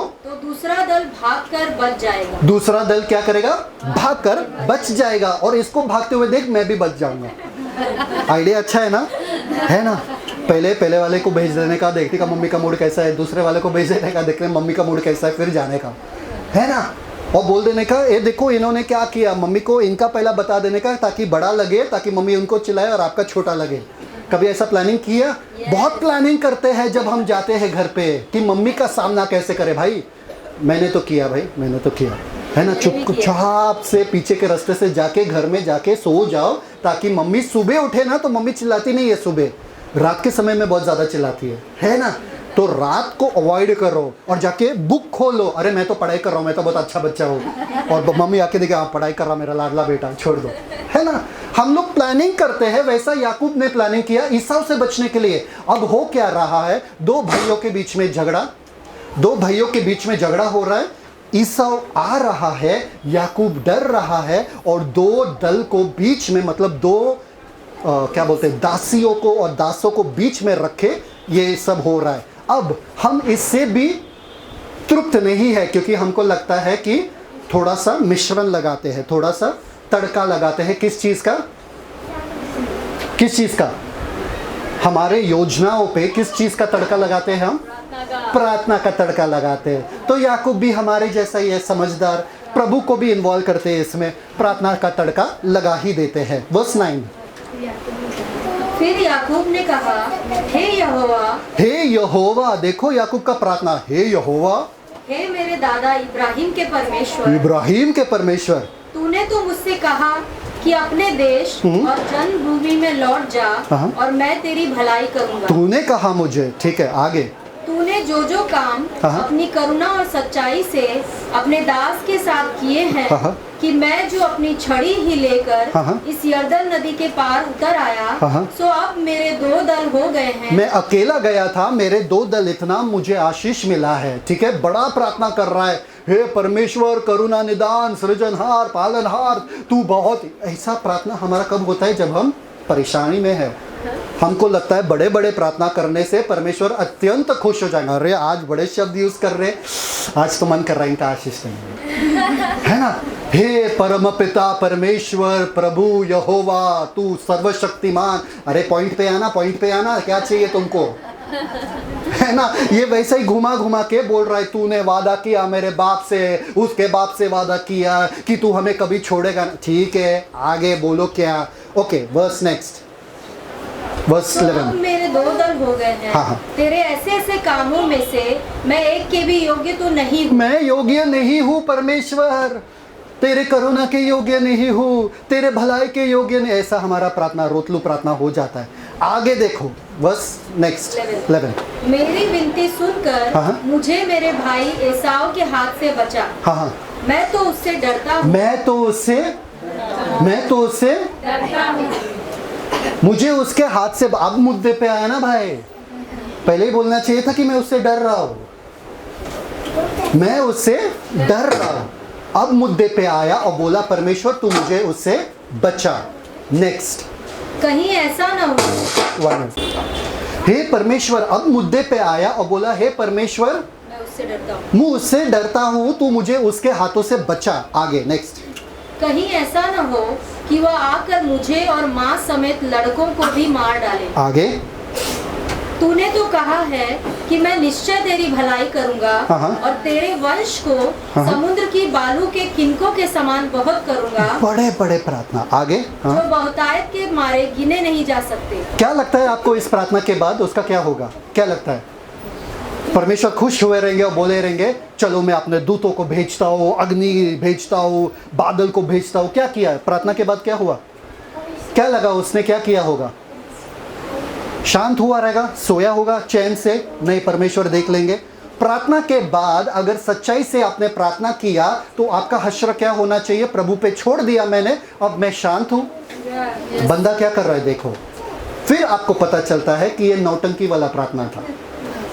दूसरा दल भागकर बच जाएगा। दूसरा दल क्या करेगा? भागकर बच जाएगा, और इसको भागते हुए देख मैं भी बच जाऊंगा। आइडिया अच्छा है ना? है ना? पहले वाले को भेज देने का, देखने का मम्मी का मूड कैसा है, दूसरे वाले को भेज देने का, देखने मम्मी का मूड कैसा है, फिर जाने का, है ना? और बोल देने का ये देखो इन्होंने क्या किया, मम्मी को इनका पहला बता देने का, ताकि बड़ा लगे, ताकि मम्मी उनको चिल्लाए और आपका छोटा लगे। कभी ऐसा प्लानिंग किया? बहुत प्लानिंग करते हैं जब हम जाते हैं घर पे कि मम्मी का सामना कैसे करें। भाई मैंने तो किया, भाई मैंने तो किया, है ना? चुपचाप से पीछे के रास्ते से जाके घर में जाके सो जाओ, ताकि मम्मी सुबह उठे ना तो मम्मी चिल्लाती नहीं है सुबह, रात के समय में बहुत ज़्यादा चिल्लाती है ना? तो रात को अवॉइड करो और जाके बुक खोलो, अरे मैं तो पढ़ाई कर रहा हूँ, मैं तो बहुत अच्छा बच्चा हूँ, और मम्मी आके देखे आप पढ़ाई कर रहा मेरा लाडला बेटा, छोड़ दो, है ना? हम लोग प्लानिंग करते हैं, वैसा याकूब ने प्लानिंग किया ईसाव से बचने के लिए। अब हो क्या रहा है? 2 भाइयों के बीच में झगड़ा, 2 भाइयों के बीच में झगड़ा हो रहा है, ईसाव आ रहा है, याकूब डर रहा है, और 2 दल को बीच में, मतलब 2 क्या बोलते हैं, दासियों को और दासों को बीच में रखे ये सब हो रहा है। अब हम इससे भी तृप्त नहीं है, क्योंकि हमको लगता है कि थोड़ा सा मिश्रण लगाते हैं, थोड़ा सा तड़का लगाते हैं। किस चीज का? किस चीज का? हमारे योजनाओं पे किस चीज का तड़का लगाते हैं हम? प्रार्थना का तड़का लगाते हैं। तो याकूब भी हमारे जैसा ही है, समझदार, प्रभु को भी इन्वॉल्व करते हैं इसमें, प्रार्थना का तड़का लगा ही देते हैं। वर्स 9, फिर याकूब ने कहा, हे यहोवा, हे यहोवा, देखो याकूब का प्रार्थना, हे यहोवा, हे मेरे दादा इब्राहिम के परमेश्वर, इब्राहिम के परमेश्वर, तूने तो मुझसे कहा कि अपने देश और जन्मभूमि में लौट जा और मैं तेरी भलाई करूंगा। तूने कहा मुझे, ठीक है आगे, तूने जो काम अपनी करुणा और सच्चाई से अपने दास के साथ किए हैं, कि मैं जो अपनी छड़ी ही लेकर इस यरदन नदी के पार उतर आया, सो अब मेरे 2 दल हो गए हैं। मैं अकेला गया था, मेरे 2 दल, इतना मुझे आशीष मिला है। ठीक है, बड़ा प्रार्थना कर रहा है, हे परमेश्वर, करुणा निदान, सृजनहार, पालनहार, तू बहुत। ऐसा प्रार्थना हमारा कब होता है? जब हम परेशानी में है। हमको लगता है बड़े बड़े प्रार्थना करने से परमेश्वर अत्यंत खुश हो जाएगा। अरे आज बड़े शब्द यूज कर रहे, आज तो मन कर रहा है इनका आशीष देंगे, है ना? हे परम पिता परमेश्वर प्रभु यहोवा, तू सर्वशक्तिमान। अरे पॉइंट पे आना, पॉइंट पे आना, क्या चाहिए तुमको? है ना, ये वैसे ही घुमा घुमा के बोल रहा है, तूने वादा किया मेरे बाप से, उसके बाप से वादा किया कि तू हमें कभी छोड़ेगा ना। ठीक है, आगे बोलो क्या। ओके, वर्स नेक्स्ट, वर्स तो 11। अब मेरे दो दल हो गए हैं। हाँ, हाँ। तेरे ऐसे ऐसे कामों में से मैं एक के भी योग्य तो नहीं हूँ। मैं योग्य नहीं हूँ परमेश्वर, तेरे करुणा के योग्य नहीं हूँ, तेरे भलाई के योग्य नहीं। ऐसा हमारा प्रार्थना, रोतलू प्रार्थना हो जाता है। आगे देखो, बस नेक्स्ट 11। मेरी विनती सुनकर हाँ, हाँ। मुझे मेरे भाई एसाव के हाथ से बचा। हाँ हाँ, मैं तो उससे डरता हूँ। मैं तो उससे डरता हूँ। मुझे उसके हाथ से। अब मुद्दे पे आया ना भाई, पहले ही बोलना चाहिए था कि मैं उससे डर रहा हूँ, मैं उससे डर रहा हूँ। अब मुद्दे पे आया और बोला परमेश्वर तू मुझे उससे बचा। नेक्स्ट, कहीं ऐसा न हो। हे परमेश्वर, अब मुद्दे पे आया और बोला हे परमेश्वर मैं उससे डरता हूँ। मैं उससे डरता हूँ, तू मुझे उसके हाथों से बचा। आगे नेक्स्ट, कहीं ऐसा न हो कि वह आकर मुझे और माँ समेत लड़कों को भी मार डाले। आगे, तूने तो कहा है कि मैं निश्चय तेरी भलाई करूंगा हाँ, हाँ। और तेरे वंश को हाँ, हाँ। समुद्र की बालू के किनकों के समान बहुत करूंगा, बड़े बड़े प्रार्थना। आगे, हाँ। जो बहुतायत के मारे गिने नहीं जा सकते। क्या लगता है आपको इस प्रार्थना के बाद उसका क्या होगा? क्या लगता है? परमेश्वर खुश हुए रहेंगे और बोले रहेंगे चलो मैं अपने दूतों को भेजता हूँ, अग्नि भेजता हूँ, बादल को भेजता हूँ। क्या किया? प्रार्थना के बाद क्या हुआ? क्या लगा उसने क्या किया होगा? शांत हुआ रहेगा, सोया होगा चैन से? नहीं, परमेश्वर देख लेंगे। प्रार्थना के बाद अगर सच्चाई से आपने प्रार्थना किया तो आपका हश्र क्या होना चाहिए? प्रभु पे छोड़ दिया मैंने, अब मैं शांत हूँ। बंदा क्या कर रहा है देखो। फिर आपको पता चलता है कि ये नौटंकी वाला प्रार्थना था,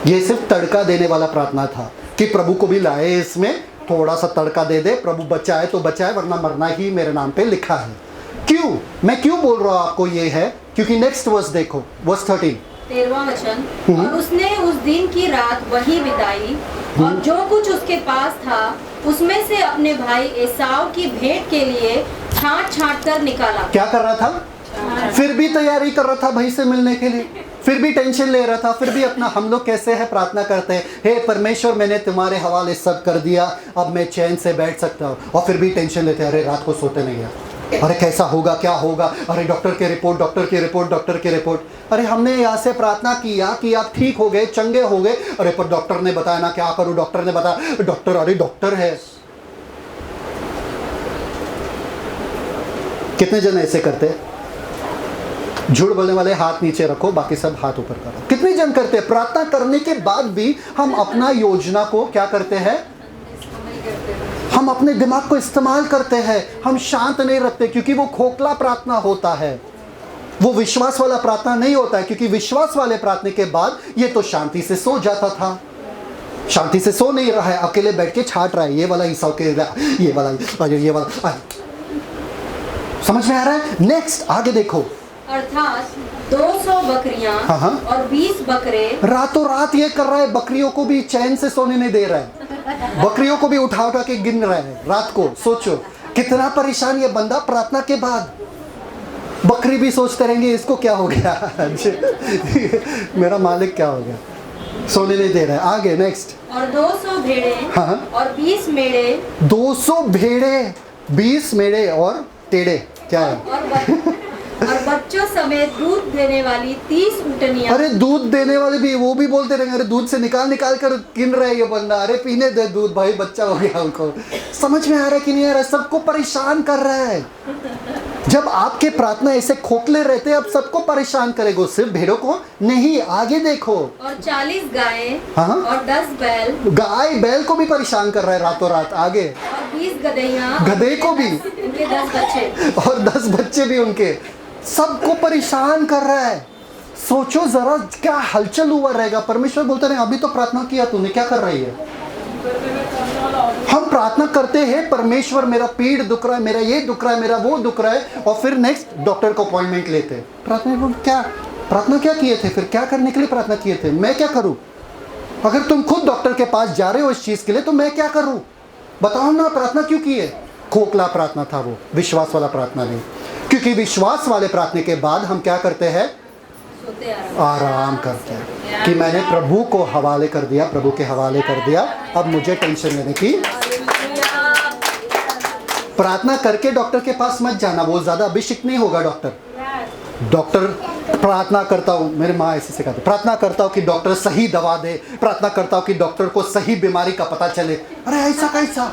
ये सिर्फ तड़का देने वाला प्रार्थना था कि प्रभु को भी लाए, इसमें थोड़ा सा तड़का दे दे, प्रभु बचाए तो बचाए वरना मरना ही मेरे नाम पे लिखा है। क्यों? मैं क्यों बोल रहा हूँ आपको ये है? क्योंकि नेक्स्ट वर्स देखो, वर्स 13, 13वां वचन। और उसने उस दिन की रात वहीं बिताई और जो कुछ उसके पास था उसमें से अपने भाई एसाव की भेंट के लिए छांट छांट कर निकाला। क्या कर रहा था? फिर भी तैयारी कर रहा था भाई से मिलने के लिए, फिर भी टेंशन ले रहा था, फिर भी अपना। हम लोग कैसे है प्रार्थना करते हैं, हे परमेश्वर मैंने तुम्हारे हवाले सब कर दिया, अब मैं चैन से बैठ सकता हूँ, और फिर भी टेंशन लेते हैं, अरे रात को सोते नहीं है, अरे कैसा होगा, क्या होगा, अरे डॉक्टर की रिपोर्ट, डॉक्टर की रिपोर्ट, डॉक्टर की रिपोर्ट। अरे हमने यहाँ से प्रार्थना किया कि आप ठीक हो गए, चंगे हो गए, अरे पर डॉक्टर ने बताया ना, क्या करूँ, डॉक्टर ने बताया, डॉक्टर, अरे डॉक्टर है। कितने जन ऐसे करते? झूठ बोलने वाले हाथ नीचे रखो, बाकी सब हाथ ऊपर करो। कितने जन करते? प्रार्थना करने के बाद भी हम अपना योजना को क्या करते हैं? हम अपने दिमाग को इस्तेमाल करते हैं, हम शांत नहीं रखते, क्योंकि वो खोखला प्रार्थना होता है, वो विश्वास वाला प्रार्थना नहीं होता है। क्योंकि विश्वास वाले प्रार्थना के बाद ये तो शांति से सो जाता था, शांति से सो नहीं रहा है, अकेले बैठ के छाट रहा है, ये वाला हिस्सा के ये वाला, ये वाला। समझ में आ रहा है? नेक्स्ट आगे देखो, अर्थात 200 बकरियां हाँ, हाँ। और 20 बकरे। रातों रात ये कर रहा है, बकरियों को भी चैन से सोने नहीं दे रहा है, बकरियों को भी उठा उठा के गिन रहा है रात को। सोचो कितना परेशान ये बंदा प्रार्थना के बाद। बकरी भी सोचते रहेंगे इसको क्या हो गया मेरा मालिक क्या हो गया, सोने नहीं दे रहा है। आगे नेक्स्ट, और 200 भेड़े हाँ। और 20 मेढ़े 200 भेड़े, 20 मेढ़े और टेढ़े क्या है? और बच्चों समेत दूध देने वाली 30 ऊँटनियां। अरे दूध देने वाले भी, वो भी बोलते रहेंगे अरे दूध से निकाल निकाल कर गिन रहे ये बंदा, अरे पीने दे दूध भाई, बच्चा हो गया उनको। समझ में आ रहा है कि नहीं आ रहा है? सबको परेशान कर रहा है। जब आपके प्रार्थना ऐसे खोखले रहते हैं, अब सबको परेशान करेगा, सिर्फ भेड़ों को नहीं। आगे देखो, और 40 गायें हाँ। और 10 बैल, गाय बैल को भी परेशान कर रहा है रातों रात। आगे, और 20 गधैया, गधे को भी, उनके 10 बच्चे, और 10 बच्चे भी उनके, सबको परेशान कर रहा है। सोचो जरा क्या हलचल हुआ रहेगा। परमेश्वर बोलते रहे अभी तो प्रार्थना किया तूने, क्या कर रही है? हम प्रार्थना करते हैं परमेश्वर मेरा पीठ दुख रहा है, मेरा ये दुख रहा है, मेरा वो दुख रहा है, और फिर नेक्स्ट डॉक्टर को अपॉइंटमेंट लेते हैं। प्रार्थना क्या किए थे? फिर क्या करने के लिए प्रार्थना किए थे? मैं क्या करूं? अगर तुम खुद डॉक्टर के पास जा रहे हो इस चीज के लिए तो मैं क्या करूं? बताओ ना, प्रार्थना क्यों किए? खोखला प्रार्थना था वो, विश्वास वाला प्रार्थना नहीं। क्योंकि विश्वास वाले प्रार्थना के बाद हम क्या करते हैं? सोते आराम करते हैं कि मैंने प्रभु को हवाले कर दिया, प्रभु के हवाले कर दिया, अब मुझे टेंशन लेने की। प्रार्थना करके डॉक्टर के पास मत जाना, वो ज़्यादा अभिषेक नहीं होगा डॉक्टर। प्रार्थना करता हूँ, मेरे माँ ऐसे सिखाते, प्रार्थना करता हूँ कि डॉक्टर सही दवा दे, प्रार्थना करता हूँ कि डॉक्टर को सही बीमारी का पता चले। अरे ऐसा कैसा?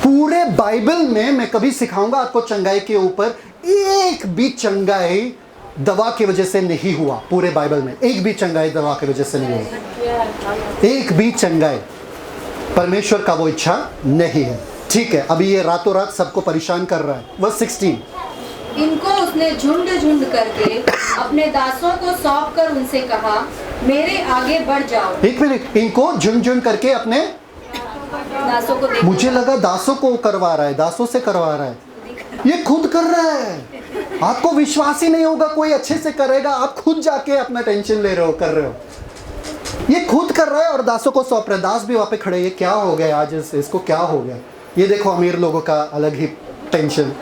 पूरे बाइबल में मैं कभी सिखाऊंगा आपको चंगाई के ऊपर, एक भी चंगाई दवा की वजह से नहीं हुआ। पूरे बाइबल में एक भी चंगाई दवा की वजह से नहीं हुआ, एक भी चंगाई। परमेश्वर का वो इच्छा नहीं है। ठीक है, अभी ये रातों रात सबको परेशान कर रहा है। वर्स 16, इनको उसने झुंड झुंड करके अपने दासों को सौंप कर उनसे कहा, मेरे आगे बढ़ जाओ। एक मिनट, इनको झुंड झुंड करके अपने दासों को देखो। मुझे लगा दासों को करवा रहा है, दासों से करवा रहा है, ये खुद कर रहा है। आपको विश्वास ही नहीं होगा कोई अच्छे से करेगा, आप खुद जाके अपना टेंशन ले रहे हो, कर रहे हो। ये खुद कर रहा है और दासों को सौंप रहा है। दास भी वहाँ पे खड़े, ये क्या हो गया आज, इसको क्या हो गया? ये देखो अमीर लोगों का अलग ही टेंशन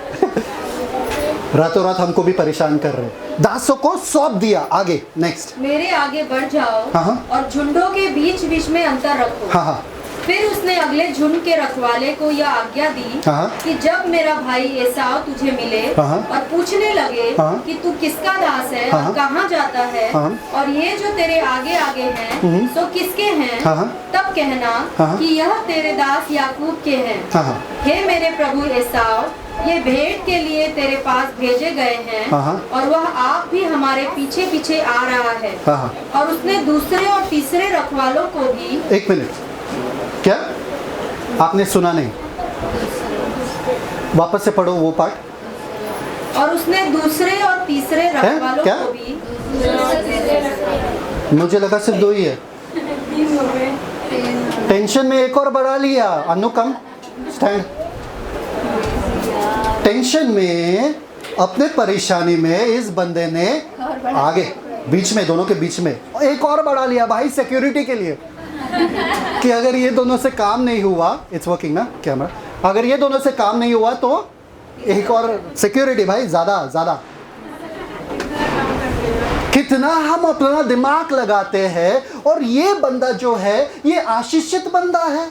रातों रात हमको भी परेशान कर रहे हैं। दासों को सौंप दिया। आगे नेक्स्ट, मेरे आगे बढ़ जाओ हाँ। और झुंडों के बीच बीच में अंतर रखो। हाँ। फिर उसने अगले झुंड के रखवाले को यह आज्ञा दी कि जब मेरा भाई एसाव तुझे मिले और पूछने लगे कि तू किसका दास है और कहाँ जाता है और ये जो तेरे आगे आगे हैं सो किसके हैं, तब कहना कि यह तेरे दास याकूब के हैं। हे मेरे प्रभु एसाव, ये भेंट के लिए तेरे पास भेजे गए हैं और वह आप भी हमारे पीछे पीछे आ रहा है। और उसने दूसरे और तीसरे रखवालों को भी। एक मिनट, क्या आपने सुना नहीं? वापस से पढ़ो वो पार्ट। और उसने दूसरे और तीसरे रखवालों क्या? को भी। मुझे लगा सिर्फ दो ही है। टेंशन में एक और बढ़ा लिया। अनुकम स्टैंड। टेंशन में, अपने परेशानी में इस बंदे ने आगे बीच में, दोनों के बीच में एक और बढ़ा लिया भाई, सिक्योरिटी के लिए कि अगर ये दोनों से काम नहीं हुआ, इट्स वर्किंग ना कैमरा, अगर ये दोनों से काम नहीं हुआ तो एक और सिक्योरिटी भाई, ज्यादा। कितना हम अपना दिमाग लगाते हैं। और ये बंदा जो है ये आशीषित बंदा है,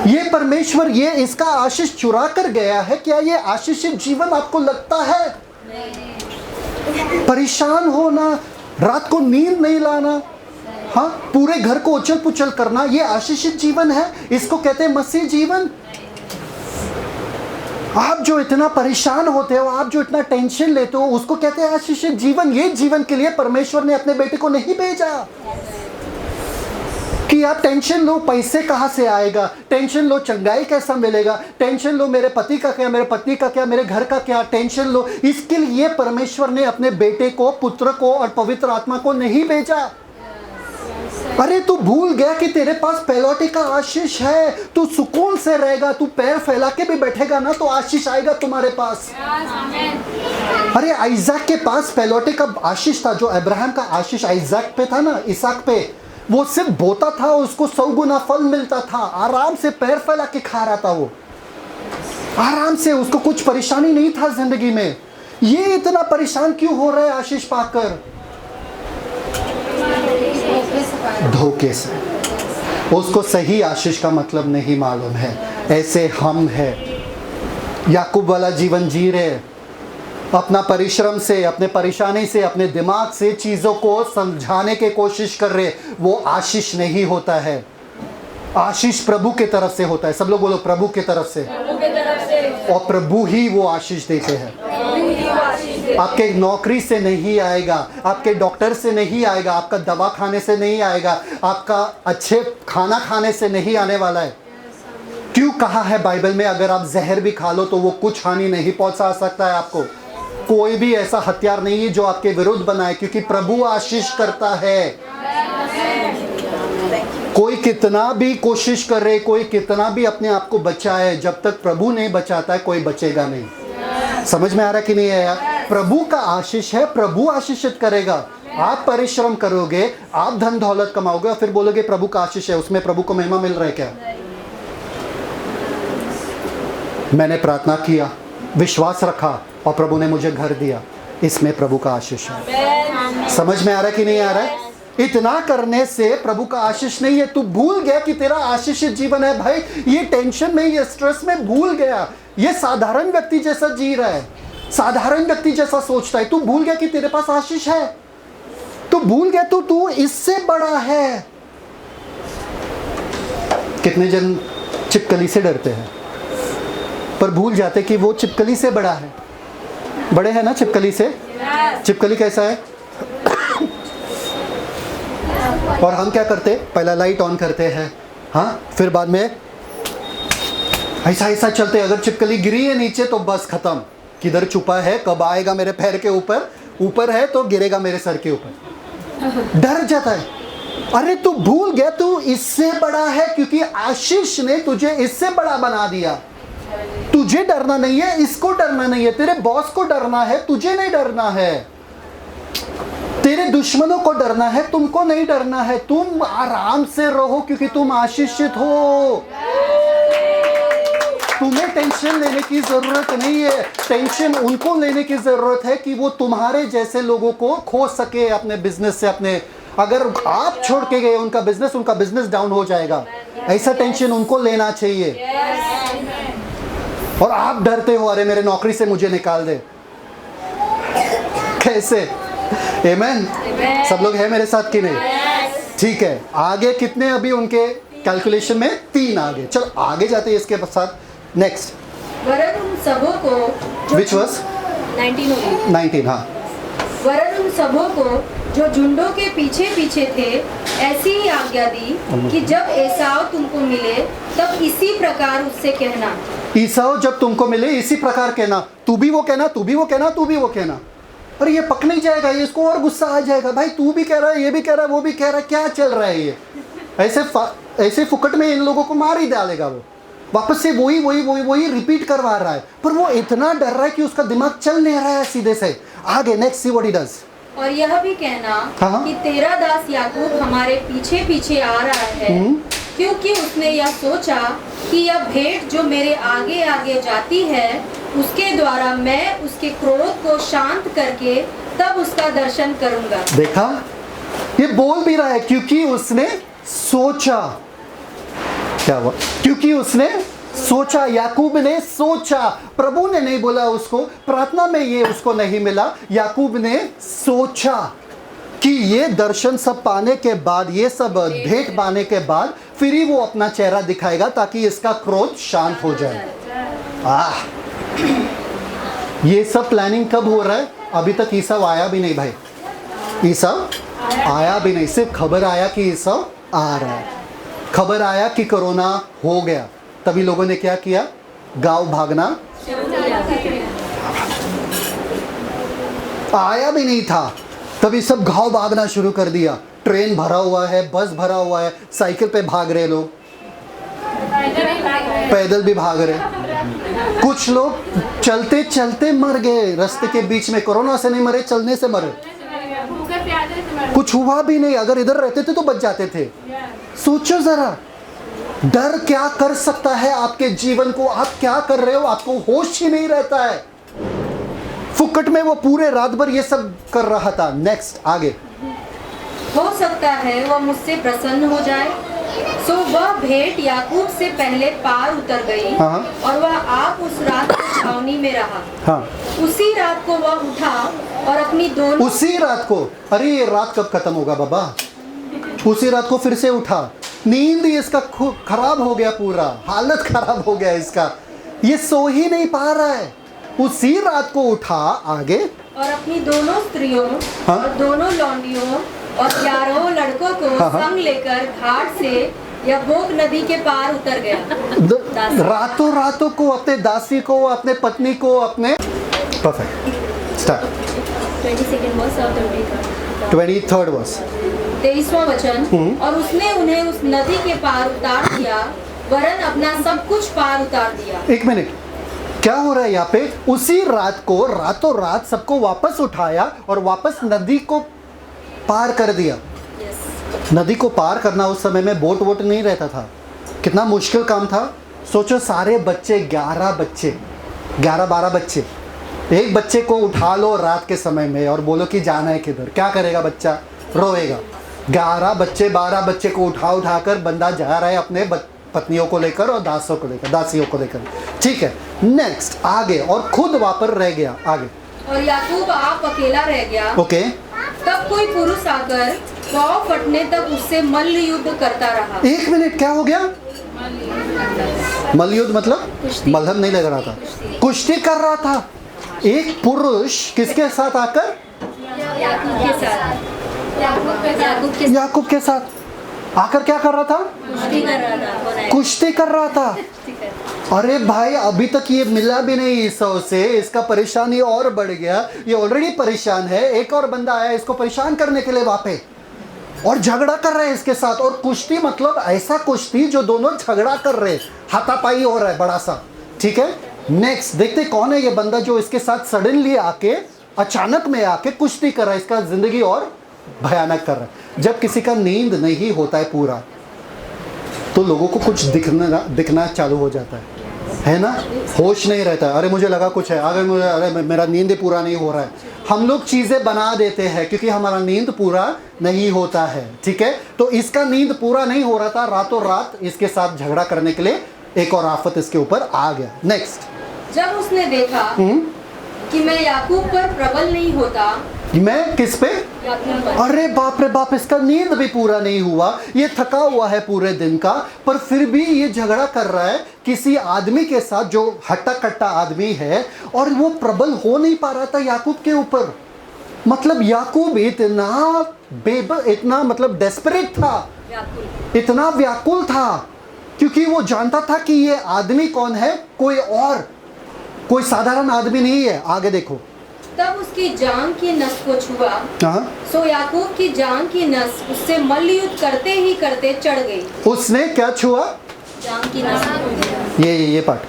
ये परमेश्वर ये इसका आशीष चुरा कर गया है। क्या ये आशीषित जीवन आपको लगता है? परेशान होना, रात को नींद नहीं लाना, हाँ, पूरे घर को उछल पुछल करना, ये आशीषित जीवन है? इसको कहते हैं मसीह जीवन। आप जो इतना परेशान होते हो, आप जो इतना टेंशन लेते हो, उसको कहते हैं आशीषित जीवन। ये जीवन के लिए परमेश्वर ने अपने बेटे को नहीं भेजा कि आप टेंशन लो पैसे कहाँ से आएगा, टेंशन लो चंगाई कैसा मिलेगा, टेंशन लो मेरे पति का क्या, मेरे पत्नी का क्या, मेरे घर का क्या, टेंशन लो। इसके लिए परमेश्वर ने अपने बेटे को, पुत्र को और पवित्र आत्मा को नहीं भेजा। अरे तू भूल गया कि तेरे पास पहलौठी का आशीष है, तू सुकून से रहेगा, तू पैर फैला के भी बैठेगा ना तो आशीष आएगा तुम्हारे पास। अरे आइजैक के पास पहलौठी का आशीष था, जो अब्राहम का आशीष आइजैक पे था ना, इसहाक पे, वो सिर्फ बोता था, उसको 100 गुना फल मिलता था, आराम से पैर फैला के खा रहा था वो, आराम से, उसको कुछ परेशानी नहीं था जिंदगी में। ये इतना परेशान क्यों हो रहा है आशीष पाकर? धोखे से। उसको सही आशीष का मतलब नहीं मालूम है। ऐसे हम हैं, याकूब वाला जीवन जी रहे, अपना परिश्रम से, अपने परेशानी से, अपने दिमाग से चीज़ों को समझाने की कोशिश कर रहे। वो आशीष नहीं होता है, आशीष प्रभु के तरफ से होता है। सब लोग बोलो प्रभु के तरफ से। और प्रभु ही वो आशीष देते हैं। आपके नौकरी से नहीं आएगा, आपके डॉक्टर से नहीं आएगा, आपका दवा खाने से नहीं आएगा, आपका अच्छे खाना खाने से नहीं आने वाला है। क्यों कहा है बाइबल में, अगर आप जहर भी खा लो तो वो कुछ हानि नहीं पहुंचा सकता है आपको। कोई भी ऐसा हथियार नहीं है जो आपके विरुद्ध बनाए, क्योंकि प्रभु आशीष करता है। कोई कितना भी कोशिश करे, कोई कितना भी अपने आप को बचाए, जब तक प्रभु नहीं बचाता है कोई बचेगा नहीं। समझ में आ रहा कि नहीं है यार? प्रभु का आशीष है, प्रभु आशीषित करेगा। आप परिश्रम करोगे, आप धन दौलत कमाओगे और फिर बोलोगे प्रभु का आशीष है, उसमें प्रभु को महिमा मिल रहा है क्या? मैंने प्रार्थना किया, विश्वास रखा और प्रभु ने मुझे घर दिया। इसमें प्रभु का आशीष है। समझ में आ रहा है कि नहीं आ रहा है? इतना करने से प्रभु का आशीष नहीं है। तू भूल गया कि तेरा आशीषित जीवन है भाई। ये टेंशन में, ये स्ट्रेस में भूल गया। ये साधारण व्यक्ति जैसा जी रहा है, साधारण व्यक्ति जैसा सोचता है। तू भूल गया कि तेरे पास आशीष है। तू भूल गया तू इससे बड़ा है। कितने जन छिपकली से डरते हैं पर भूल जाते कि वो छिपकली से बड़ा है। बड़े हैं ना छिपकली से? छिपकली कैसा है? और हम क्या करते? पहला लाइट ऑन करते हैं, हाँ, फिर बाद में ऐसा ऐसा चलते। अगर छिपकली गिरी है नीचे तो बस खत्म। किधर छुपा है, कब आएगा मेरे पैर के ऊपर, ऊपर है तो गिरेगा मेरे सर के ऊपर। डर जाता है। अरे तू भूल गया तू इससे बड़ा है, क्योंकि आशीष ने तुझे इससे बड़ा बना दिया। तुझे डरना नहीं है, इसको डरना नहीं है, तेरे बॉस को डरना है, तुझे नहीं डरना है। तेरे दुश्मनों को डरना है, तुमको नहीं डरना है। तुम आराम से रहो क्योंकि तुम आशीषित हो। तुम्हें टेंशन लेने की जरूरत नहीं है। टेंशन उनको लेने की जरूरत है कि वो तुम्हारे जैसे लोगों को खो सके अपने बिजनेस से। अपने अगर आप छोड़ के गए उनका बिजनेस डाउन हो जाएगा। ऐसा टेंशन उनको लेना चाहिए। और आप डरते हो, अरे मेरे नौकरी से मुझे निकाल दे। कैसे? आमेन। सब लोग हैं मेरे साथ कि नहीं? ठीक है, आगे कितने अभी उनके कैलकुलेशन में? 3 आगे। चलो आगे जाते हैं इसके साथ। नेक्स्ट, वरन उन सबों को विच वर्स? 19, हाँ। वरन उन सबों को जो झुंडों के पीछे पीछे थे ऐसी ही आज्ञा दी कि जब एसाव तुमको मिले तब इसी प्रकार उससे कहना। ईसाव जब तुमको मिले इसी प्रकार कहना। तू भी वो कहना, तू भी वो कहना, तू भी वो कहना। अरे ये पक नहीं जाएगा, ये इसको और गुस्सा आ जाएगा। भाई तू भी कह रहा है, ये भी कह रहा है, वो भी कह रहा है, क्या चल रहा है ये? ऐसे फुकट में इन लोगों को मार ही डालेगा वो। वापस से वही रिपीट करवा रहा है। पर वो इतना डर रहा है कि उसका दिमाग चल नहीं रहा है सीधे से। आगे next, see what he does. और यह भी कहना कि तेरा दास याकूब हमारे पीछे पीछे आ रहा है, क्योंकि उसने यह सोचा कि यह भेंट जो मेरे आगे आगे जाती है उसके द्वारा मैं उसके क्रोध को शांत करके तब उसका दर्शन करूंगा। देखा, ये बोल भी रहा है क्योंकि उसने सोचा। क्या हुआ? क्योंकि उसने सोचा। याकूब ने सोचा। प्रभु ने नहीं बोला उसको, प्रार्थना में ये उसको नहीं मिला। याकूब ने सोचा कि ये दर्शन सब पाने के बाद, ये सब भेंट पाने के बाद फिर ही वो अपना चेहरा दिखाएगा ताकि इसका क्रोध शांत हो जाए। ये सब प्लानिंग कब हो रहा है? अभी तक ईसाव आया भी नहीं भाई। ईसाव आया भी नहीं। सिर्फ खबर आया कि ईसाव आ रहा है। खबर आया कि कोरोना हो गया, तभी लोगों ने क्या किया? गांव भागना। आया भी नहीं था तभी सब गांव भागना शुरू कर दिया। ट्रेन भरा हुआ है, बस भरा हुआ है, साइकिल पे भाग रहे लोग, पैदल भी भाग रहे। कुछ लोग चलते चलते मर गए रास्ते के बीच में। कोरोना से नहीं मरे, चलने से मरे। कुछ हुआ भी नहीं। अगर इधर रहते थे तो बच जाते थे। सोचो जरा, डर क्या कर सकता है आपके जीवन को? आप क्या कर रहे हो? आपको होश ही नहीं रहता है। फुकट में वो पूरे रात भर ये सब कर रहा था। नेक्स्ट, आगे। हो सकता है वह मुझसे प्रसन्न हो जाए। सो वह भेंट याकूब से पहले पार उतर गई। हाँ। और वह आप उस रात को छावनी में रहा। हाँ। उसी रात को वह उठा और अपनी दोनों। उसी रात को? अरे ये रात कब खत्म होगा बाबा? उसी रात को फिर से उठा। नींद इसका खराब हो गया, पूरा हालत खराब हो गया इसका। ये सो ही नहीं पा रहा है। उसी रात को उठा। आगे। और अपनी दोनों स्त्रियों हाँ? और दोनों लौंडियों और 11 लड़कों को संग लेकर घाट से यब्बोक नदी के पार उतर गया। रातों रातों को अपने दासी को, अपने पत्नी को, अपने परफेक्ट स्टार्ट 23rd वर्स 23वां वचन। और उसने उन्हें उस नदी के पार उतार दिया, वरन अपना सब कुछ पार उतार दिया। एक मिनट, क्या हो रहा है यहाँ पे? उसी रात को रातों रात सबको वापस उठाया और वापस नदी को पार कर दिया। नदी को पार करना उस समय में बोट वोट नहीं रहता था। कितना मुश्किल काम था। सोचो, सारे बच्चे 11 12 बच्चे एक बच्चे को उठा लो रात के समय में और बोलो कि जाना है किधर, क्या करेगा बच्चा? रोएगा। 12 बच्चे को उठा कर बंदा जा रहा है अपने पत्नियों को लेकर और दासियों को लेकर। ठीक है, नेक्स्ट आगे, और खुद वापर रह गया। आगे, और याकूब आप अकेला रह गया। ओके। तब कोई पुरुष आकर पाँव फटने तक उससे मल्ल युद्ध करता रहा। 1 मिनट, क्या हो गया? मल्ल युद्ध मतलब मलहम नहीं लग रहा था, कुश्ती कर रहा था। एक पुरुष किसके साथ आकर? याकूब के साथ आकर क्या कर रहा था? कुश्ती कर रहा था। अरे भाई, अभी तक ये मिला भी नहीं ईसो से, इसका परेशानी और बढ़ गया। ये ऑलरेडी परेशान है, एक और बंदा आया इसको परेशान करने के लिए वापे, और झगड़ा कर रहे हैं इसके साथ। और कुश्ती मतलब ऐसा कुश्ती जो दोनों झगड़ा कर रहे, हाथापाई हो रहा है बड़ा सा। ठीक है, नेक्स्ट देखते कौन है ये बंदा जो इसके साथ सडनली आके अचानक में आके कुश्ती कर रहा है, इसका जिंदगी और भयानक कर रहा है। जब किसी का नींद नहीं होता है पूरा, तो लोगों को कुछ दिखना चालू हो जाता है ना? होश नहीं रहता है, अरे मुझे लगा कुछ है, अरे मेरा नींद पूरा नहीं हो रहा है। हम लोग चीज़ें बना देते हैं क्योंकि हमारा नींद पूरा नहीं होता है। ठीक है, तो इसका नींद पूरा नहीं हो रहा था, रातों रात इसके साथ झगड़ा करने के लिए एक और आफत इसके ऊपर आ गया। नेक्स्ट, जब उसने देखा कि मैं याकूब पर प्रबल नहीं होता। मैं किस पे? अरे बाप रे बाप, इसका नींद भी पूरा नहीं हुआ, ये थका हुआ है पूरे दिन का, पर फिर भी ये झगड़ा कर रहा है किसी आदमी के साथ जो हट्टा कट्टा आदमी है, और वो प्रबल हो नहीं पा रहा था याकूब के ऊपर। मतलब याकूब इतना मतलब डेस्परेट था, इतना व्याकुल था, क्योंकि वो जानता था कि ये आदमी कौन है, कोई साधारण आदमी नहीं है। आगे देखो, तब उसकी जांग की नस को छुआ। सो याकूब की जांग की नस उससे मल्लयुद्ध करते ही करते चढ़ गई। उसने क्या छुआ? जांग की नस। ये पार्ट,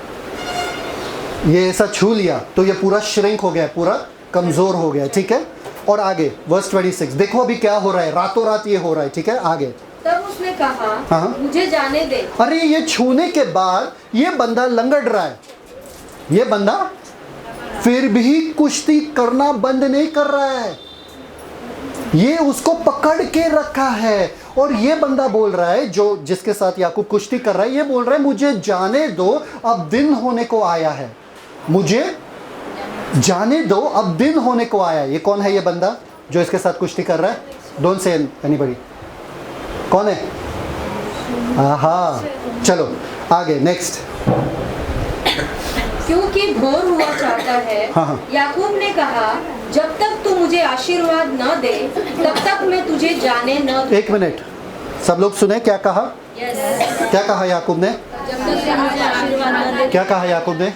ये ऐसा छू लिया तो ये पूरा श्रिंक हो गया, पूरा कमजोर हो गया। ठीक है, और आगे वर्स 26 देखो अभी क्या हो रहा है, रातों रात ये हो रहा है। ठीक है, आगे। तब उसने कहा, मुझे जाने दे। अरे ये छूने के बाद ये बंदा लंगड़ रहा है, ये बंदा फिर भी कुश्ती करना बंद नहीं कर रहा है, ये उसको पकड़ के रखा है। और ये बंदा बोल रहा है, जो जिसके साथ याकूब कुश्ती कर रहा है, ये बोल रहा है मुझे जाने दो, अब दिन होने को आया है, मुझे जाने दो, अब दिन होने को आया है। ये कौन है ये बंदा जो इसके साथ कुश्ती कर रहा है? डोंट से एनीबॉडी, कौन है? आहा, चलो आगे नेक्स्ट। क्योंकि भोर हुआ चाहता है। याकूब ने कहा, जब तक तू मुझे आशीर्वाद न दे तब तक मैं तुझे जाने न दूं। 1 मिनट, सब लोग सुने क्या कहा? क्या कहा याकूब ने? जब तक तू मुझे आशीर्वाद न दे। क्या कहा याकूब ने?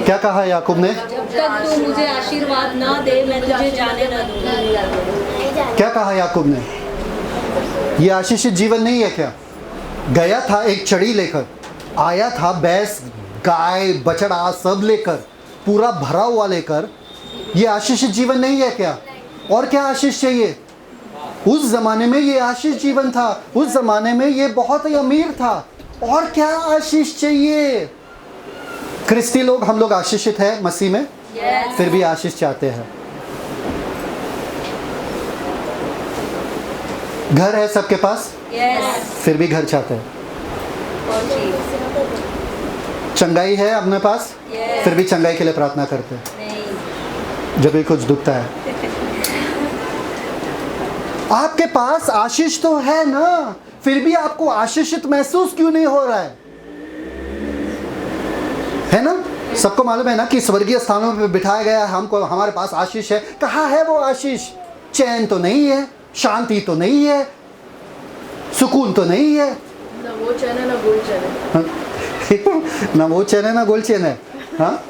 क्या कहा याकूब ने? जब तक तू मुझे आशीर्वाद न दे मैं तुझे जाने न दूंगा। क्या कहा याकूब ने? ये आशीषित जीवन नहीं है क्या? गया था एक चढ़ी लेकर, आया था भैंस गाय बछड़ा सब लेकर, पूरा भरा हुआ लेकर। ये आशीषित जीवन नहीं है क्या? और क्या आशीष चाहिए? उस जमाने में ये आशीष जीवन था, उस जमाने में ये बहुत ही अमीर था, और क्या आशीष चाहिए? ख्रिस्ती लोग, हम लोग आशीषित है मसीह में, फिर भी आशीष चाहते हैं। घर है सबके पास, फिर भी घर चाहते हैं। चंगाई है अपने पास, फिर भी चंगाई के लिए प्रार्थना करते हैं जब भी कुछ दुखता है। आपके पास आशीष तो है ना, फिर भी आपको आशीषित महसूस क्यों नहीं हो रहा है ना? सबको मालूम है ना कि स्वर्गीय स्थानों पर बिठाया गया है हमको, हमारे पास आशीष है। कहाँ है वो आशीष? चैन तो नहीं है, शांति तो नहीं है, सुकून तो नहीं है, ना वो चैन है ना गोल चैन है। ना वो चैन है ना गोल चैन है। हाँ,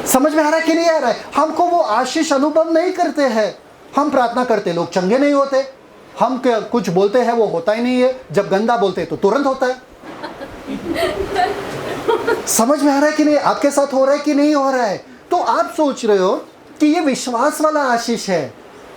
समझ में आ रहा है कि नहीं आ रहा है? हमको वो आशीष अनुभव नहीं करते हैं। हम प्रार्थना करते, लोग चंगे नहीं होते, हम कुछ बोलते हैं वो होता ही नहीं है, जब गंदा बोलते तो तुरंत होता है। समझ में आ रहा है कि नहीं? आपके साथ हो रहा है कि नहीं हो रहा है? तो आप सोच रहे हो कि ये विश्वास वाला आशीष है,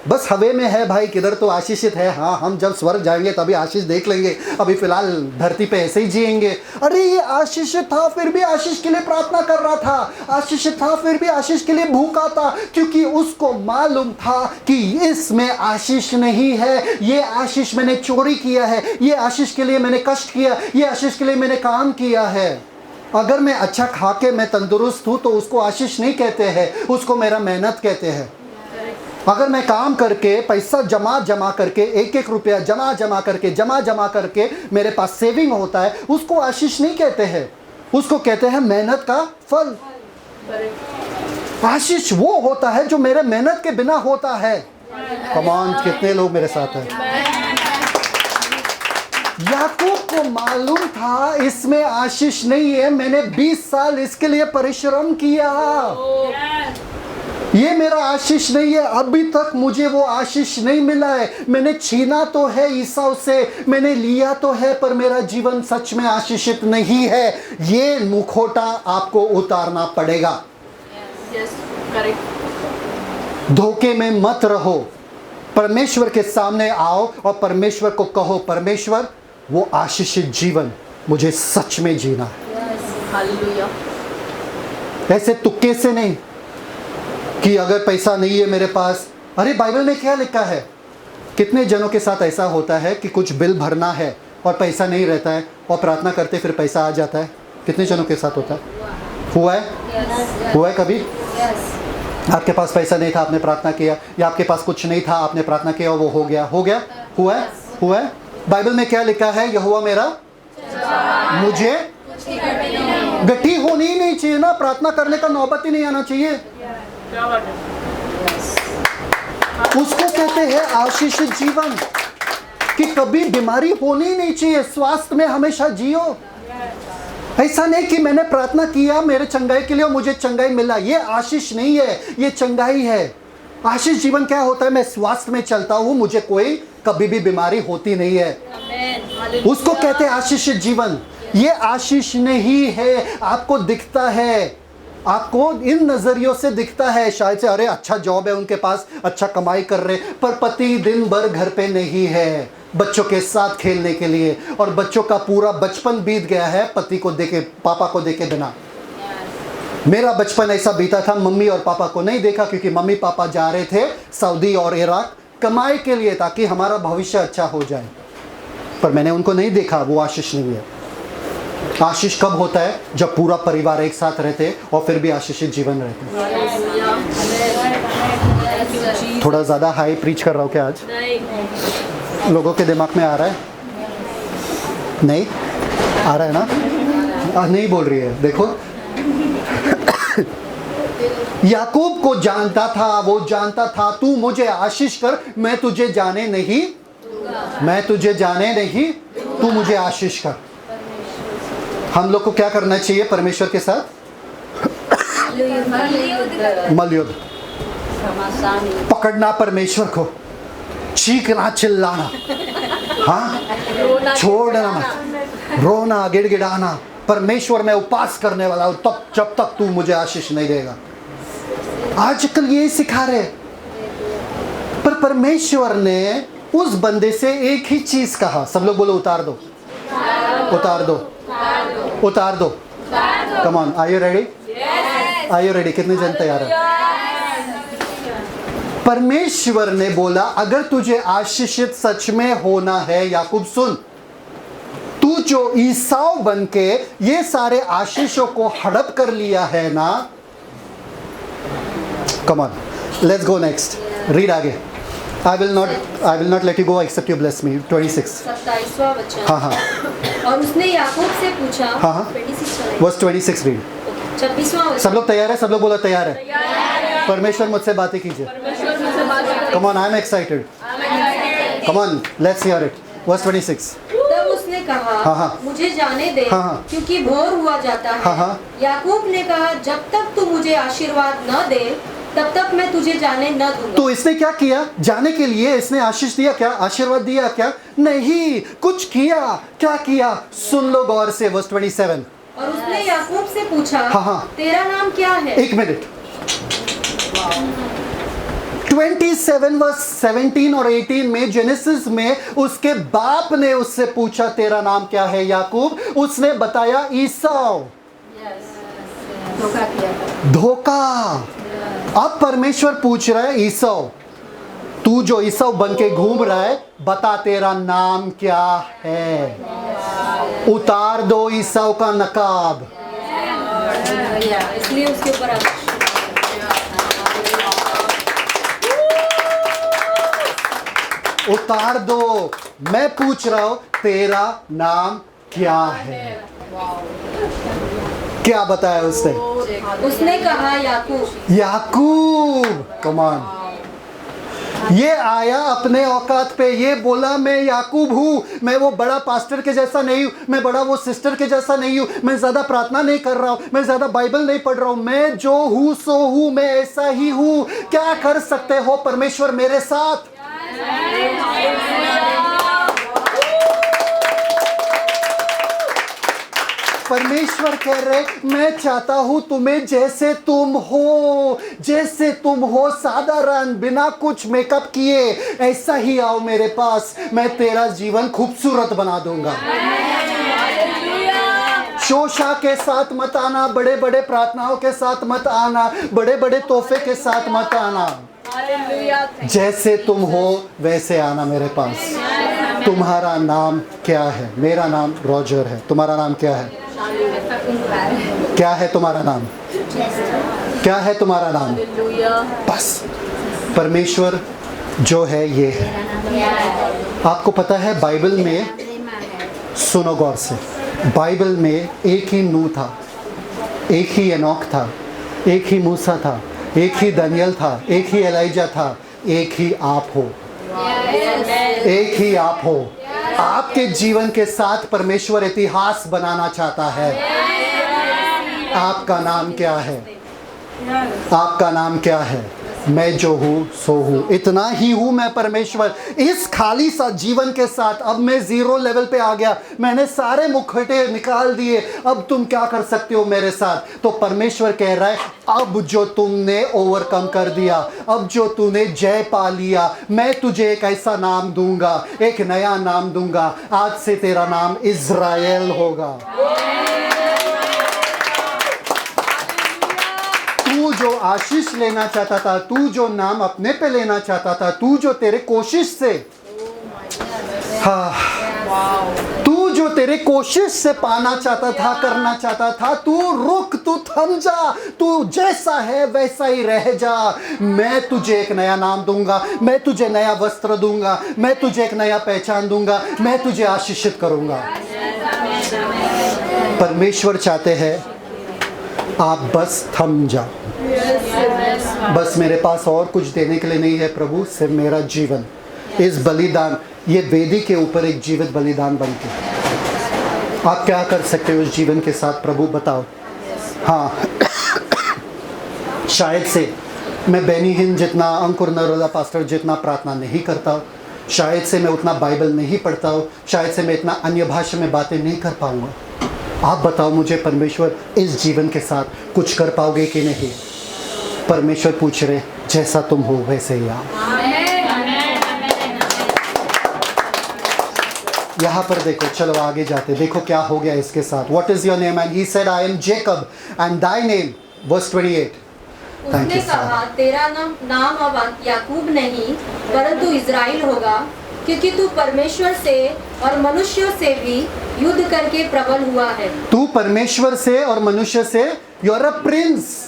बस हवे में है भाई, किधर तो आशीषित है। हाँ, हम जब स्वर्ग जाएंगे तभी आशीष देख लेंगे, अभी फिलहाल धरती पे ऐसे ही जिएंगे। अरे ये आशीषित था, फिर भी आशीष के लिए प्रार्थना कर रहा था, आशीषित था फिर भी आशीष के लिए भूखा था, क्योंकि उसको मालूम था कि इसमें आशीष नहीं है, ये आशीष मैंने चोरी किया है, ये आशीष के लिए मैंने कष्ट किया, ये आशीष के लिए मैंने काम किया है। अगर मैं अच्छा खा के मैं तंदुरुस्त हूँ तो उसको आशीष नहीं कहते हैं, उसको मेरा मेहनत कहते हैं। अगर मैं काम करके पैसा जमा करके एक एक रुपया जमा करके मेरे पास सेविंग होता है, उसको आशीष नहीं कहते हैं, उसको कहते हैं मेहनत का फल। आशीष वो होता है जो मेरे मेहनत के बिना होता है। कम ऑन, कितने लोग मेरे साथ हैं? याकूब को मालूम था इसमें आशीष नहीं है, मैंने 20 साल इसके लिए परिश्रम किया, ये मेरा आशीष नहीं है, अभी तक मुझे वो आशीष नहीं मिला है। मैंने छीना तो है ईसाव से, मैंने लिया तो है, पर मेरा जीवन सच में आशीषित नहीं है। ये मुखौटा आपको उतारना पड़ेगा। धोखे में मत रहो, परमेश्वर के सामने आओ और परमेश्वर को कहो, परमेश्वर वो आशीषित जीवन मुझे सच में जीना है। ऐसे तुक्के से नहीं कि अगर पैसा नहीं है मेरे पास। अरे बाइबल में क्या लिखा है? कितने जनों के साथ ऐसा होता है कि कुछ बिल भरना है और पैसा नहीं रहता है और प्रार्थना करते फिर पैसा आ जाता है? कितने जनों के साथ होता है? हुआ है? हुआ है कभी? आपके पास पैसा नहीं था, आपने प्रार्थना किया, या आपके पास कुछ नहीं था, आपने प्रार्थना किया और वो हो गया? हुआ है? हुआ है? बाइबल में क्या लिखा है? यहोवा मेरा, मुझे गठी होनी ही नहीं चाहिए ना, प्रार्थना करने का नौबत ही नहीं आना चाहिए। उसको कहते हैं आशीषित जीवन, कि कभी बीमारी होनी ही नहीं चाहिए, स्वास्थ्य में हमेशा जियो। ऐसा नहीं कि मैंने प्रार्थना किया मेरे चंगाई के लिए और मुझे चंगाई मिला, ये आशीष नहीं है, ये चंगाई है। आशीष जीवन क्या होता है? मैं स्वास्थ्य में चलता हूँ, मुझे कोई कभी भी बीमारी होती नहीं है, उसको कहते हैं आशीषित जीवन। ये आशीष नहीं है, आपको दिखता है, आपको इन नजरियों से दिखता है शायद से, अरे अच्छा जॉब है उनके पास, अच्छा कमाई कर रहे, पर पति दिन भर घर पे नहीं है बच्चों के साथ खेलने के लिए, और बच्चों का पूरा बचपन बीत गया है पति को देखे, पापा को देखे बिना। मेरा बचपन ऐसा बीता था, मम्मी और पापा को नहीं देखा, क्योंकि मम्मी पापा जा रहे थे सऊदी और इराक कमाई के लिए, ताकि हमारा भविष्य अच्छा हो जाए, पर मैंने उनको नहीं देखा। वो आशीष नहीं है। आशीष कब होता है? जब पूरा परिवार एक साथ रहते और फिर भी आशीषित जीवन रहते। थोड़ा ज़्यादा हाई प्रीच कर रहा हूँ क्या आज? लोगों के दिमाग में आ रहा है? नहीं आ रहा है ना? नहीं बोल रही है, देखो। याकूब को जानता था, वो जानता था तू मुझे आशीष कर, मैं तुझे जाने नहीं, तू मुझे आशीष कर। हम लोग को क्या करना चाहिए परमेश्वर के साथ? मलयुद्ध, पकड़ना परमेश्वर को, चीखना चिल्लाना, हाँ, छोड़ना मत, रोना गिड़गिड़ाना, परमेश्वर मैं उपास करने वाला हूँ तब जब तक तू मुझे आशीष नहीं देगा। आजकल ये सिखा रहे, पर परमेश्वर ने उस बंदे से एक ही चीज कहा। सब लोग बोलो उतार दो, उतार दो, उतार दो। Come on, are you ready? Are you ready? कितने जन तैयार हैं? परमेश्वर ने बोला अगर तुझे आशीषित सच में होना है, याकूब सुन, तू जो ईसाव बन के ये सारे आशीषों को हड़प कर लिया है ना, come on, let's go next, read आगे। I will not let you go except you bless me. 26. 27वां वचन। हाँ हाँ। और उसने याकूब से पूछा। हाँ हाँ। 26 Verse 26 read. 26वां वचन। सब लोग तैयार है? सब लोग बोला तैयार है? परमेश्वर मुझसे बातें कीजिए। Come on, I am excited. Come on, let's hear it. Verse 26. तब उसने कहा, हाँ हाँ। मुझे जाने दे, हाँ हाँ। क्योंकि भोर हुआ जाता है। हाँ हाँ। याकूब ने कहा, जब तक तू मुझे आशीर्वाद न दे तब तक मैं तुझे जाने न दूंगा। तो इसने क्या किया? जाने के लिए इसने आशीष दिया क्या? आशीर्वाद दिया क्या? नहीं, कुछ किया। क्या किया? सुन लो गौर से, वर्स 27। और उसने याकूब से पूछा, हाँ हाँ, तेरा नाम क्या है? एक मिनट, 27 वर्स 17 और 18 में जेनेसिस में उसके बाप ने उससे पूछा तेरा नाम क्या है याकूब, उसने बताया ईसाऊ। धोखा किया। धोखा। अब परमेश्वर पूछ रहा है ईसाऊ, तू जो ईसाऊ बन के घूम रहा है, बता तेरा नाम क्या है। उतार दो ईसाऊ का नकाब। इसलिए उसके ऊपर उतार दो। मैं पूछ रहा हूं तेरा नाम क्या है। क्या बताया उसने? उसने कहा याकूब। याकूब। Come on. ये आया अपने औकात पे, ये बोला मैं याकूब हूं, मैं वो बड़ा पास्टर के जैसा नहीं हूं, मैं बड़ा वो सिस्टर के जैसा नहीं हूं, मैं ज्यादा प्रार्थना नहीं कर रहा हूं, मैं ज्यादा बाइबल नहीं पढ़ रहा हूं, मैं जो हूं सो हूं, मैं ऐसा ही हूं। क्या कर सकते हो परमेश्वर मेरे साथ? परमेश्वर कह रहे मैं चाहता हूं तुम्हें जैसे तुम हो, जैसे तुम हो, साधारण, बिना कुछ मेकअप किए, ऐसा ही आओ मेरे पास, मैं तेरा जीवन खूबसूरत बना दूंगा। शोशा के साथ मत आना, बड़े बड़े प्रार्थनाओं के साथ मत आना, बड़े बड़े तोहफे के साथ मत आना, जैसे तुम हो वैसे आना मेरे पास। तुम्हारा नाम क्या है? मेरा नाम रॉजर है। तुम्हारा नाम क्या है? क्या है तुम्हारा नाम? क्या है तुम्हारा नाम? बस परमेश्वर जो है ये है। आपको पता है बाइबल में, सुनो गौर से, बाइबल में एक ही नूह था, एक ही एनोक था, एक ही मूसा था, एक ही दानियल था, एक ही एलाइजा था, एक ही आप हो। एक ही आप हो। आपके जीवन के साथ परमेश्वर इतिहास बनाना चाहता है। आपका नाम क्या है? आपका नाम क्या है? मैं जो हूँ सो हूँ, इतना ही हूँ मैं परमेश्वर। इस खाली सा जीवन के साथ अब मैं जीरो लेवल पे आ गया, मैंने सारे मुखौटे निकाल दिए, अब तुम क्या कर सकते हो मेरे साथ? तो परमेश्वर कह रहा है अब जो तुमने ओवरकम कर दिया, अब जो तूने जय पा लिया, मैं तुझे एक ऐसा नाम दूंगा, एक नया नाम दूंगा। आज से तेरा नाम इज़राइल होगा। तू जो आशीष लेना चाहता था, तू जो नाम अपने पे लेना चाहता था, तू जो तेरे कोशिश से, हाँ, तू जो तेरे कोशिश से पाना चाहता था, करना चाहता था, तू रुक, तू थम जा, तू जैसा है वैसा ही रह जा। मैं तुझे एक नया नाम दूंगा, मैं तुझे नया वस्त्र दूंगा, मैं तुझे एक नया पहचान दूंगा, मैं तुझे आशीषित करूंगा। परमेश्वर चाहते हैं आप बस थम जाओ। बस मेरे पास और कुछ देने के लिए नहीं है प्रभु, सिर्फ मेरा जीवन, इस बलिदान, ये वेदी के ऊपर एक जीवित बलिदान बन के आप क्या कर सकते हो उस जीवन के साथ? प्रभु बताओ। हाँ, शायद से मैं बेनी हिन जितना, अंकुर नरोला पास्टर जितना प्रार्थना नहीं करता हूँ, शायद से मैं उतना बाइबल नहीं पढ़ता हूँ, शायद से मैं इतना अन्य भाषा में बातें नहीं कर पाऊँगा। आप बताओ मुझे परमेश्वर इस जीवन के साथ कुछ कर पाओगे कि नहीं? परमेश्वर पूछ रहे जैसा तुम हो वैसे ही आओ। यहाँ पर देखो, चलो आगे जाते, देखो क्या हो गया इसके साथ। What is your name? And he said, I am Jacob, and thy name. Verse 28. उसने कहा तेरा नाम अब याकूब नहीं परंतु इज़राइल होगा, क्योंकि तू परमेश्वर से और मनुष्यों से भी युद्ध करके प्रबल हुआ है। तू परमेश्वर से और मनुष्य से, यू आर अ प्रिंस।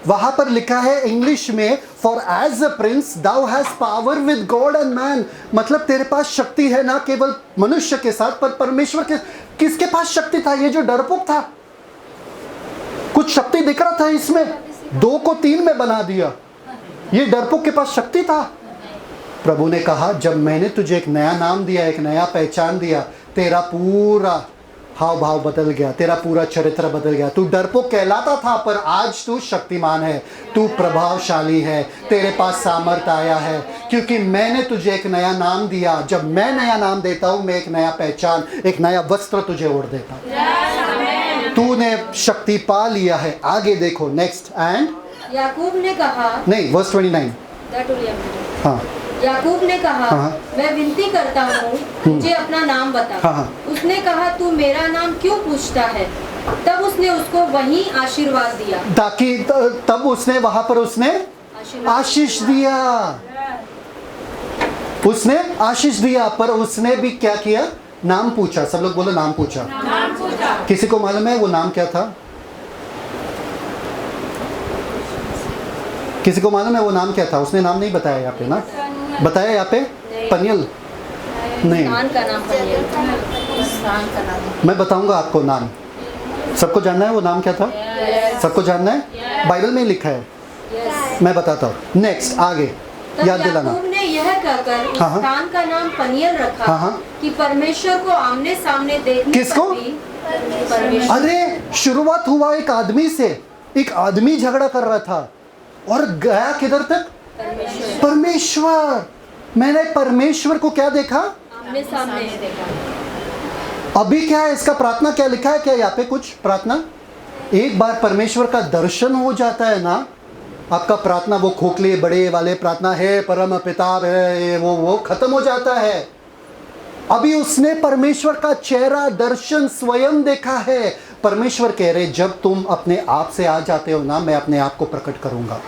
वहां पर लिखा है इंग्लिश में, for as a prince thou has power with God and man. मतलब तेरे पास शक्ति है, ना केवल मनुष्य के साथ पर परमेश्वर के। किसके पास शक्ति था? ये जो डरपोक था, कुछ शक्ति दिख रहा था इसमें, 2 को 3 में बना दिया। ये डरपोक के पास शक्ति था। प्रभु ने कहा जब मैंने तुझे एक नया नाम दिया, एक नया पहचान दिया, तेरा पूरा हाव भाव बदल गया, तेरा पूरा चरित्र बदल गया। तू डरपोक कहलाता था पर आज तू शक्तिमान है, तू प्रभावशाली है, तेरे पास सामर्थ आया है, क्योंकि मैंने तुझे एक नया नाम दिया। जब मैं नया नाम देता हूँ, मैं एक नया पहचान, एक नया वस्त्र तुझे ओढ़ देता हूँ। तूने शक्ति पा लिया है। आगे देखो नेक्स्ट। एंड याकूब ने कहा, नहीं, verse 29, That only I'm reading. हाँ याकूब ने कहा, हाँ। मैं विनती करता हूँ, मुझे अपना नाम बता। हाँ। उसने कहा, तू मेरा नाम क्यों पूछता है? तब उसने उसको वहीं आशीर्वाद दिया। ताकि तब उसने वहां पर उसने आशीष दिया, उसने आशीष दिया, पर उसने भी क्या किया? नाम पूछा। सब लोग बोलो नाम पूछा। किसी को मालूम है वो नाम क्या था? किसी को मालूम है वो नाम क्या था? उसने नाम नहीं बताया यहाँ पे ना, बताया यहाँ पे पनियल नहीं। स्थान का नाम पनियल। मैं बताऊंगा आपको नाम। सबको जानना है वो नाम क्या था? सबको जानना है? बाइबल में लिखा है। मैं बताता हूँ। नेक्स्ट आगे तब याद दिलाना। याकूब ने यह कहकर उस हाँ। स्थान का नाम पनियल रखा हाँ। कि परमेश्वर को आमने सामने देखने किसको? पर भी परमेश्वर। अरे शुरुआत हुआ एक आदमी से। एक आदमी झगड़ा कर रहा था और गया किधर तक? परमेश्वर। मैंने परमेश्वर को क्या देखा? आमने सामने देखा। अभी क्या है इसका प्रार्थना? क्या लिखा है क्या यहाँ पे? कुछ प्रार्थना। एक बार परमेश्वर का दर्शन हो जाता है ना, आपका प्रार्थना वो खोखले बड़े वाले प्रार्थना है परम पिता है वो खत्म हो जाता है। अभी उसने परमेश्वर का चेहरा दर्शन स्वयं देखा है। परमेश्वर कह रहे जब तुम अपने आप से आ जाते हो ना, मैं अपने आप को प्रकट करूंगा।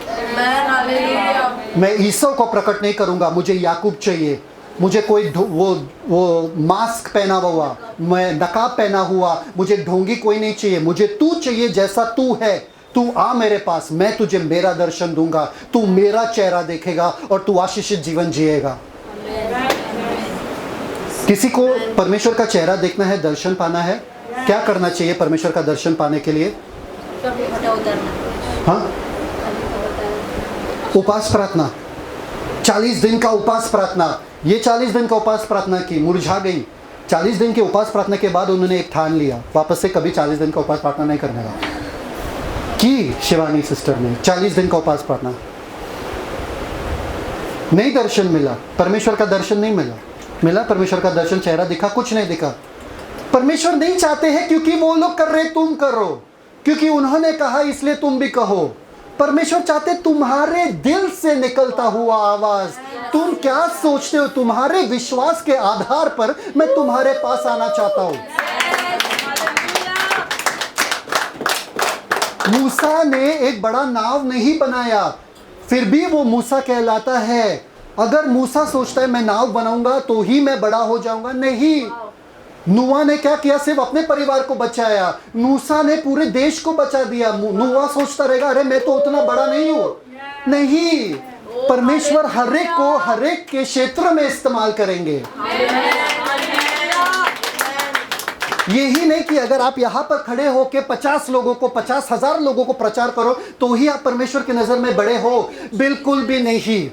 मैं ईसो को प्रकट नहीं करूंगा। मुझे याकूब चाहिए, मुझे कोई वो मास्क पहना हुआ, मैं नकाब पहना हुआ, मुझे ढोंगी कोई नहीं चाहिए। मुझे तू चाहिए जैसा तू है। तू आ मेरे पास, मैं तुझे मेरा दर्शन दूंगा, तू मेरा चेहरा देखेगा और तू आशीषित जीवन जिएगा। किसी को परमेश्वर का चेहरा देखना है, दर्शन पाना है, क्या करना चाहिए परमेश्वर का दर्शन पाने के लिए? हाँ, उपास प्रार्थना। 40 दिन का उपास प्रार्थना। ये 40 दिन का उपास प्रार्थना की, मुरझा गई। 40 दिन के उपास प्रार्थना के बाद उन्होंने एक ठान लिया, वापस से कभी 40 दिन का उपास प्रार्थना नहीं करने का। की शिवानी सिस्टर ने 40 दिन का उपास प्रार्थना, नहीं दर्शन मिला, परमेश्वर का दर्शन नहीं मिला परमेश्वर का दर्शन, चेहरा दिखा, कुछ नहीं दिखा। परमेश्वर नहीं चाहते हैं क्योंकि वो लोग कर रहे तुम करो, क्योंकि उन्होंने कहा इसलिए तुम भी कहो। परमेश्वर चाहते तुम्हारे दिल से निकलता हुआ आवाज। तुम क्या सोचते हो? तुम्हारे विश्वास के आधार पर मैं तुम्हारे पास आना चाहता हूं। मूसा ने एक बड़ा नाव नहीं बनाया, फिर भी वो मूसा कहलाता है। अगर मूसा सोचता है मैं नाव बनाऊंगा तो ही मैं बड़ा हो जाऊंगा, नहीं। नूहा ने क्या किया? सिर्फ अपने परिवार को बचाया। मूसा ने पूरे देश को बचा दिया। नूहा सोचता रहेगा अरे मैं तो उतना बड़ा नहीं हूं, नहीं। परमेश्वर हर एक के क्षेत्र में इस्तेमाल करेंगे। यही नहीं कि अगर आप यहाँ पर खड़े हो के 50 लोगों को, 50,000 लोगों को प्रचार करो तो ही आप परमेश्वर की नजर में बड़े हो, बिल्कुल भी नहीं।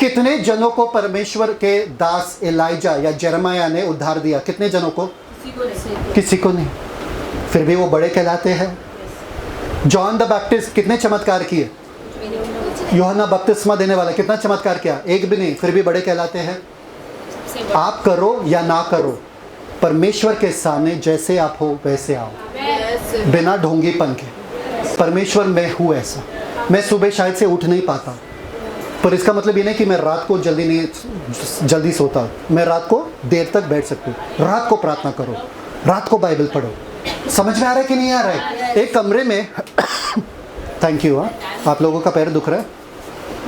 कितने जनों को परमेश्वर के दास एलाइजा या जरमाया ने उद्धार दिया? कितने जनों को? किसी को नहीं, फिर भी वो बड़े कहलाते हैं। जॉन द बैप्टिस्ट कितने चमत्कार किए? यूहन्ना बपतिस्मा देने वाला कितना चमत्कार किया? एक भी नहीं, फिर भी बड़े कहलाते हैं। आप करो या ना करो, परमेश्वर के सामने जैसे आप हो वैसे आओ, बिना ढोंगीपन के। परमेश्वर मैं हूँ ऐसा। मैं सुबह शायद से उठ नहीं पाता, पर इसका मतलब ये नहीं कि मैं रात को जल्दी सोता। मैं रात को देर तक बैठ सकती हूँ। रात को प्रार्थना करो, रात को बाइबल पढ़ो। समझ में आ रहा है कि नहीं आ रहा है? एक कमरे में थैंक यू। आप लोगों का पैर दुख रहा है?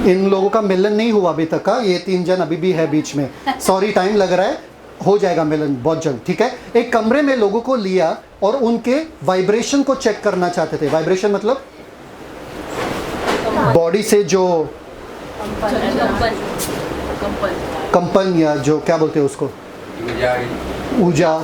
इन लोगों का मिलन नहीं हुआ अभी तक का। ये 3 जन अभी भी है बीच में, सॉरी टाइम लग रहा है, हो जाएगा मिलन बहुत जल्द, ठीक है। एक कमरे में लोगों को लिया और उनके वाइब्रेशन को चेक करना चाहते थे। वाइब्रेशन मतलब बॉडी से जो कंपन या जो क्या बोलते हैं उसको, ऊर्जा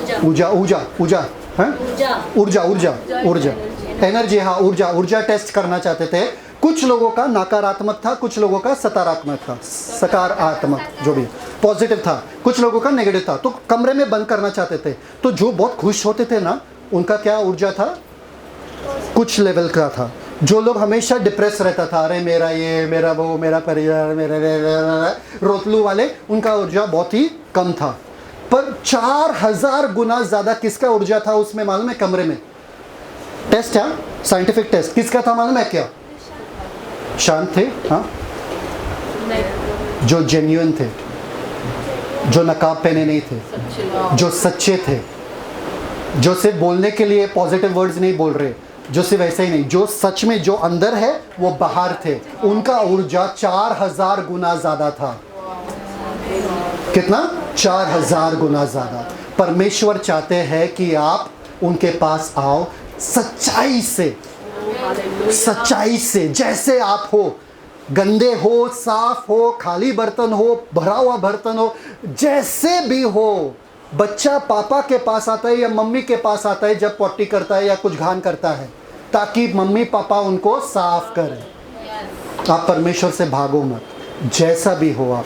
एनर्जी, हाँ ऊर्जा टेस्ट करना चाहते थे। कुछ लोगों का नकारात्मक था, कुछ लोगों का सकारात्मक था, सकारात्मक जो भी पॉजिटिव था, कुछ लोगों का नेगेटिव था। तो कमरे में बंद करना चाहते थे। तो जो बहुत खुश होते थे ना, उनका क्या ऊर्जा था? कुछ लेवल का था। जो लोग हमेशा डिप्रेस रहता था, अरे मेरा ये, मेरा वो, मेरा परिवार, मेरे रोतलू वाले, उनका ऊर्जा बहुत ही कम था। पर 4000 गुना ज़्यादा किसका ऊर्जा था उसमें मालूम है? कमरे में टेस्ट है, साइंटिफिक टेस्ट किसका था मालूम है क्या? शांत थे। हाँ, जो जेन्युइन थे, जो नकाब पहने नहीं थे, जो सच्चे थे, जो सिर्फ बोलने के लिए पॉजिटिव वर्ड्स नहीं बोल रहे, जो सिर्फ ऐसे ही नहीं, जो सच में जो अंदर है वो बाहर थे, उनका ऊर्जा 4000 गुना ज़्यादा था। कितना? 4000 गुना ज़्यादा। परमेश्वर चाहते हैं कि आप उनके पास आओ सच्चाई से, सच्चाई से, जैसे आप हो, गंदे हो, साफ हो, खाली बर्तन हो, भरा हुआ बर्तन हो, जैसे भी हो। बच्चा पापा के पास आता है या मम्मी के पास आता है जब पॉटी करता है या कुछ घान करता है, ताकि मम्मी पापा उनको साफ करें। आप परमेश्वर से भागो मत, जैसा भी हो आप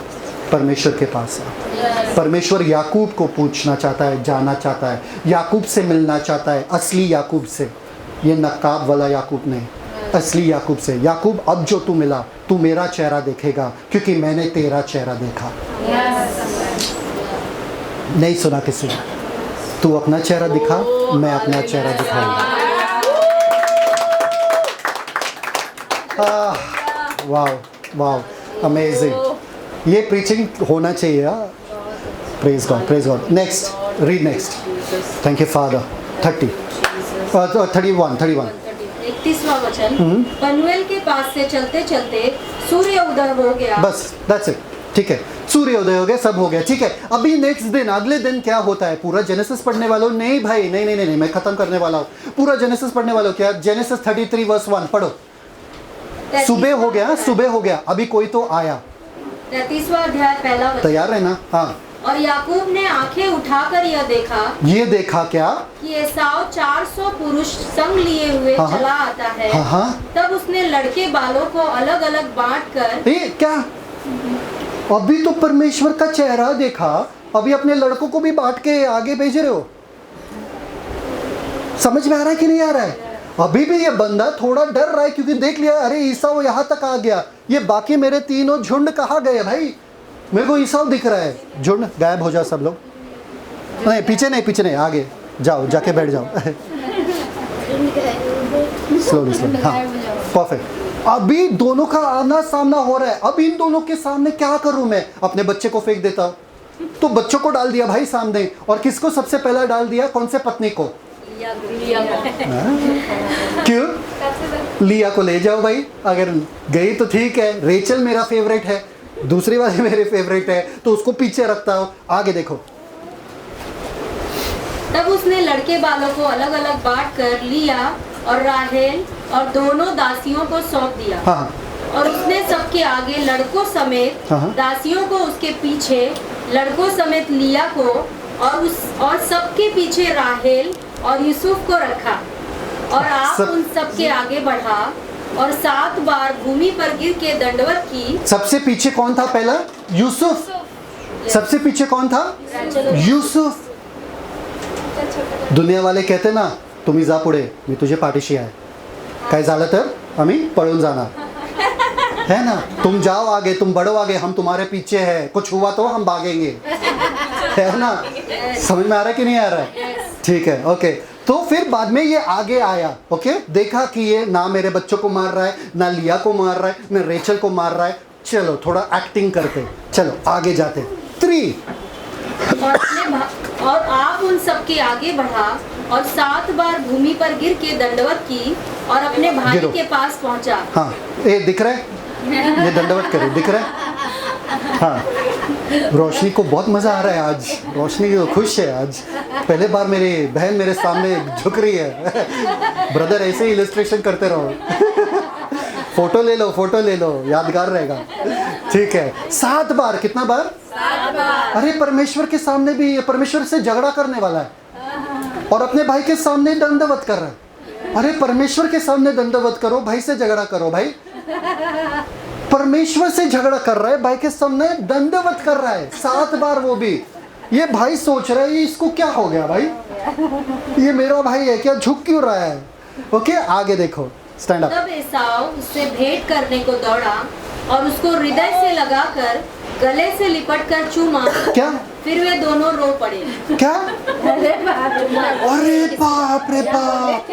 परमेश्वर के पास आओ। परमेश्वर याकूब को पूछना चाहता है, जानना चाहता है, याकूब से मिलना चाहता है, असली याकूब से, ये नकाब वाला याकूब नहीं, असली याकूब से। याकूब, अब जो तू मिला, तू मेरा चेहरा देखेगा क्योंकि मैंने तेरा चेहरा देखा। नहीं सुना किसी ने? तू अपना चेहरा दिखा, मैं अपना चेहरा दिखाऊंगा। Wow wow, amazing. ये प्रीचिंग होना चाहिए। Praise God, praise God. Next, read next. Thank you father. 31 31वां वचन, पनूएल के पास से चलते चलते सूर्य उदय हो गया। बस, दैट्स इट। ठीक है, सूर्य उदय हो गया, सब हो गया। ठीक है, अभी नेक्स्ट दिन, अगले दिन क्या होता है? पूरा जेनेसिस पढ़ने वाला हूँ? नहीं भाई, नहीं नहीं नहीं, मैं खत्म करने वाला हूँ। पूरा जेनेसिस पढ़ने वाला हूँ। क्या? जेनेसिस 33 वर्स 1 पढ़ो। सुबह हो गया, सुबह हो गया, अभी कोई तो आया। 33वां अध्याय पहला वचन। तैयार है ना? हाँ। और याकूब ने आंखें उठाकर यह देखा, ये देखा क्या? कि एसाव 400 पुरुष संग लिए हुए चला आता है। तब उसने लड़के बालों को अलग अलग बांट कर, क्या? अभी तो परमेश्वर का चेहरा देखा, अभी अपने लड़कों को भी बांट के आगे भेज रहे हो। समझ में आ रहा है कि नहीं आ रहा है? अभी भी ये बंदा थोड़ा डर रहा है क्योंकि देख लिया, अरे ईसाव यहाँ तक आ गया, ये बाकी मेरे तीनों झुंड कहाँ गए भाई? मेरे को ईसाव दिख रहा है। झुंड गायब हो जाओ सब लोग। नहीं, पीछे नहीं, पीछे नहीं, आगे जाओ, जाके बैठ जाओ। स्लोली स्लोली, हाँ, परफेक्ट। अभी दोनों का आना सामना हो रहा है। अब इन दोनों के सामने क्या करूं मैं? अपने बच्चे को फेंक देता हूं। तो बच्चों को डाल दिया भाई सामने, और किसको सबसे पहला डाल दिया? कौन से पत्नी को? क्यों? लिया को ले जाओ भाई, अगर गई तो ठीक है। रेचल मेरा फेवरेट है, दूसरी वाली मेरे फेवरेट है, तो उसको पीछे रखता हूं। आगे देखो। तब उसने लड़के बालों को अलग अलग बांट कर लिया और राहेल और दोनों दासियों को सौंप दिया। हाँ। और उसने सबके आगे लड़कों समेत दासियों को, उसके पीछे लड़कों समेत लिया को, और सबके पीछे राहेल और यूसुफ को रखा। और आप उन सबके आगे बढ़ा और 7 बार भूमि पर गिर के दंडवत की। सबसे पीछे कौन था? पहला यूसुफ। सबसे पीछे कौन था? यूसुफ। दुनिया वाले कहते ना, तुम्ही जा पुढे, मी तुझे पाठीशी आहे, काय झालं तर आम्ही पळून जाणार, है ना? तुम जाओ आगे, तुम बढ़ो आगे, हम तुम्हारे पीछे हैं, कुछ हुआ तो हम भागेंगे, है ना? समझ में आ रहा है कि नहीं आ रहा है? ठीक है, ओके। तो फिर बाद में ये आगे आया, ओके, देखा कि ये ना मेरे बच्चों को मार रहा है, ना लिया को मार रहा है, ना रेचल को मार रहा है। चलो थोड़ा एक्टिंग करते, चलो आगे जाते। 3 और आप उन सबके आगे बढ़ा और 7 बार भूमि पर गिर के दंडवत की और अपने भाई के पास पहुंचा। हाँ, ये दिख रहा है? ये दंडवत करे, दिख रहा है? हाँ, रोशनी को बहुत मज़ा आ रहा है आज। रोशनी खुश है आज, पहले बार मेरी बहन मेरे सामने झुक रही है। ब्रदर ऐसे ही इलस्ट्रेशन करते रहो। फोटो ले लो, फोटो ले लो, यादगार रहेगा। ठीक है, 7 बार। कितना बार? 7 बार। अरे परमेश्वर के सामने भी, ये परमेश्वर से झगड़ा करने वाला है और अपने भाई के सामने दंडवत कर रहा है। अरे परमेश्वर के सामने दंडवत करो, भाई से झगड़ा करो। भाई परमेश्वर से झगड़ा कर रहा है, भाई के सामने दंडवत कर रहा है 7 बार, वो भी। ये भाई सोच रहा है ये इसको क्या हो गया भाई, ये मेरा भाई है क्या, झुक क्यों रहा है? ओके, आगे देखो, स्टैंड अप। तब एसाव उससे भेंट करने को दौड़ा और उसको हृदय से लगाकर गले से लिपट कर चूमा। क्या फिर वे दोनों रो पड़े। क्या? अरे बाप रे बाप!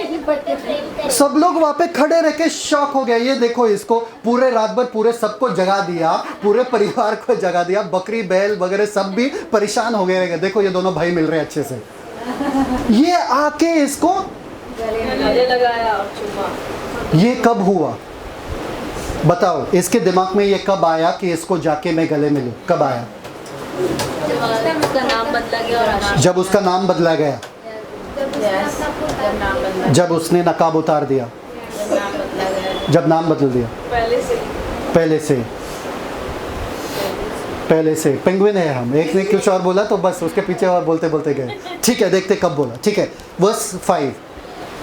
सब लोग वहां पे खड़े रह के शॉक हो गए। ये देखो, इसको पूरे रात भर पूरे सबको जगा दिया, पूरे परिवार को जगा दिया, बकरी बैल वगैरह सब भी परेशान हो गए। देखो ये दोनों भाई मिल रहे हैं अच्छे से। ये आके इसको गले लगाया और चूमा। ये कब हुआ बताओ? इसके दिमाग में ये कब आया कि इसको जाके मैं गले मिलूं? कब आया? उसका नाम बदला गया और जब उसका नाम बदला गया, जब उसने नकाब उतार दिया, जब नाम बदल दिया। पहले से पेंगुइन है हम। एक ने कुछ और बोला तो बस उसके पीछे और बोलते बोलते गए। ठीक है, देखते कब बोला। ठीक है, वर्स 5।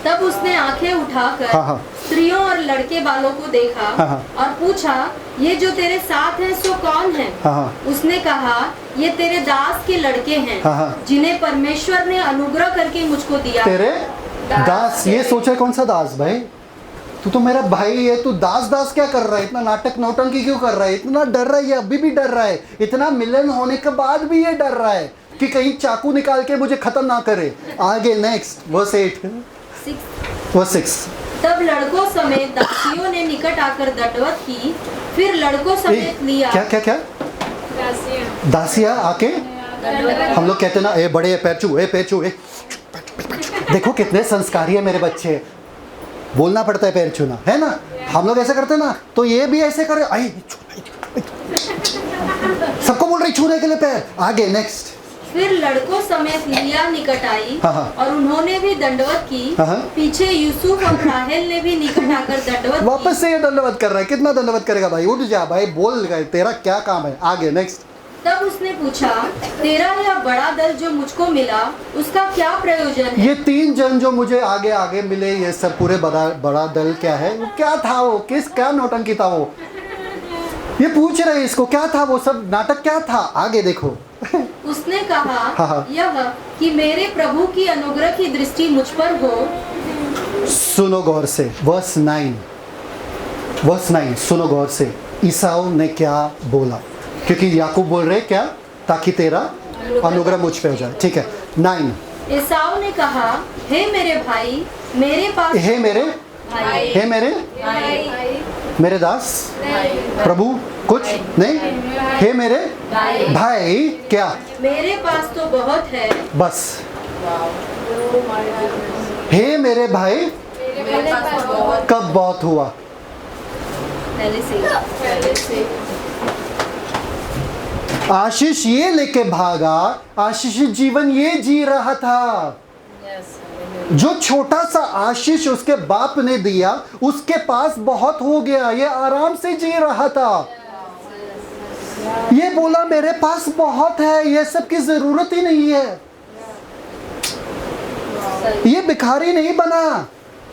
तब उसने आंखें उठाकर हाँ। स्त्रियों और लड़के बालों को देखा हाँ। और पूछा, ये जो तेरे साथ हैं सो कौन है? हाँ। उसने कहा, ये तेरे दास के लड़के हैं, हाँ। जिन्हें परमेश्वर ने अनुग्रह करके मुझको दिया। तेरे दास? ये सोचा कौन सा दास भाई? तू तो मेरा भाई है, तू दास दास क्या कर रहा है? इतना नाटक नौटंकी क्यों कर रहा है? इतना डर रहा है, ये अभी भी डर रहा है। इतना मिलन होने के बाद भी ये डर रहा है कि कहीं चाकू निकाल के मुझे खत्म ना करे। आगे नेक्स्ट वर्स 8 वर्स 6। तब लड़कों समेत दासियों ने निकट आकर दंडवत की। फिर लड़कों समेत लिया। क्या क्या क्या? दासिया आके, हम लोग कहते ना, ए बड़े पैचू, ए पैचू, ए। देखो कितने संस्कारी है मेरे बच्चे। बोलना पड़ता है पैर छूना, है ना? हम लोग ऐसा करते ना, तो ये भी ऐसे करे। आई सबको बोल रही छूने के लिए पैर। आगे नेक्स्ट। फिर लड़कों समेत लिया निकट आई हाँ। और उन्होंने भी दंडवत की। हाँ। पीछे यूसुफ और राहेल ने भी निकट आकर दंडवत वापस से ये दंडवत कर रहा है। कितना दंडवत करेगा भाई? उठ जा भाई, बोल गए, तेरा क्या काम है? आगे नेक्स्ट। तब उसने पूछा, तेरा यह बड़ा दल जो मुझको मिला, उसका क्या प्रयोजन है? ये 3 जन जो मुझे आगे आगे मिले, ये सब पूरे बड़ा दल क्या है? वो क्या था? वो क्या नौटंकी था वो? ये पूछ रहे इसको क्या था वो सब नाटक, क्या था? आगे देखो। उसने कहा, हाँ। यह कि मेरे प्रभु की अनुग्रह की दृष्टि मुझ पर हो। सुनो गौर से, वर्स 9 सुनो गौर से। ईसाऊ ने क्या बोला? क्योंकि याकूब बोल रहे क्या? ताकि तेरा अनुग्रह मुझ पे हो जाए। ठीक है, 9। एसाव ने कहा, हे मेरे भाई, मेरे पास हे मेरे भाई, हे मेरे मेरे दास प्रभु कुछ नहीं। हे मेरे भाई क्या? मेरे पास तो बहुत है। बस। हे मेरे भाई मेरे पास बहुत कब बहुत हुआ? पहले से। आशीष ये लेके भागा, आशीष जीवन ये जी रहा था। जो छोटा सा आशीष उसके बाप ने दिया, उसके पास बहुत हो गया। ये आराम से जी रहा था। ये बोला मेरे पास बहुत है, ये सब की जरूरत ही नहीं है। ये भिखारी नहीं बना।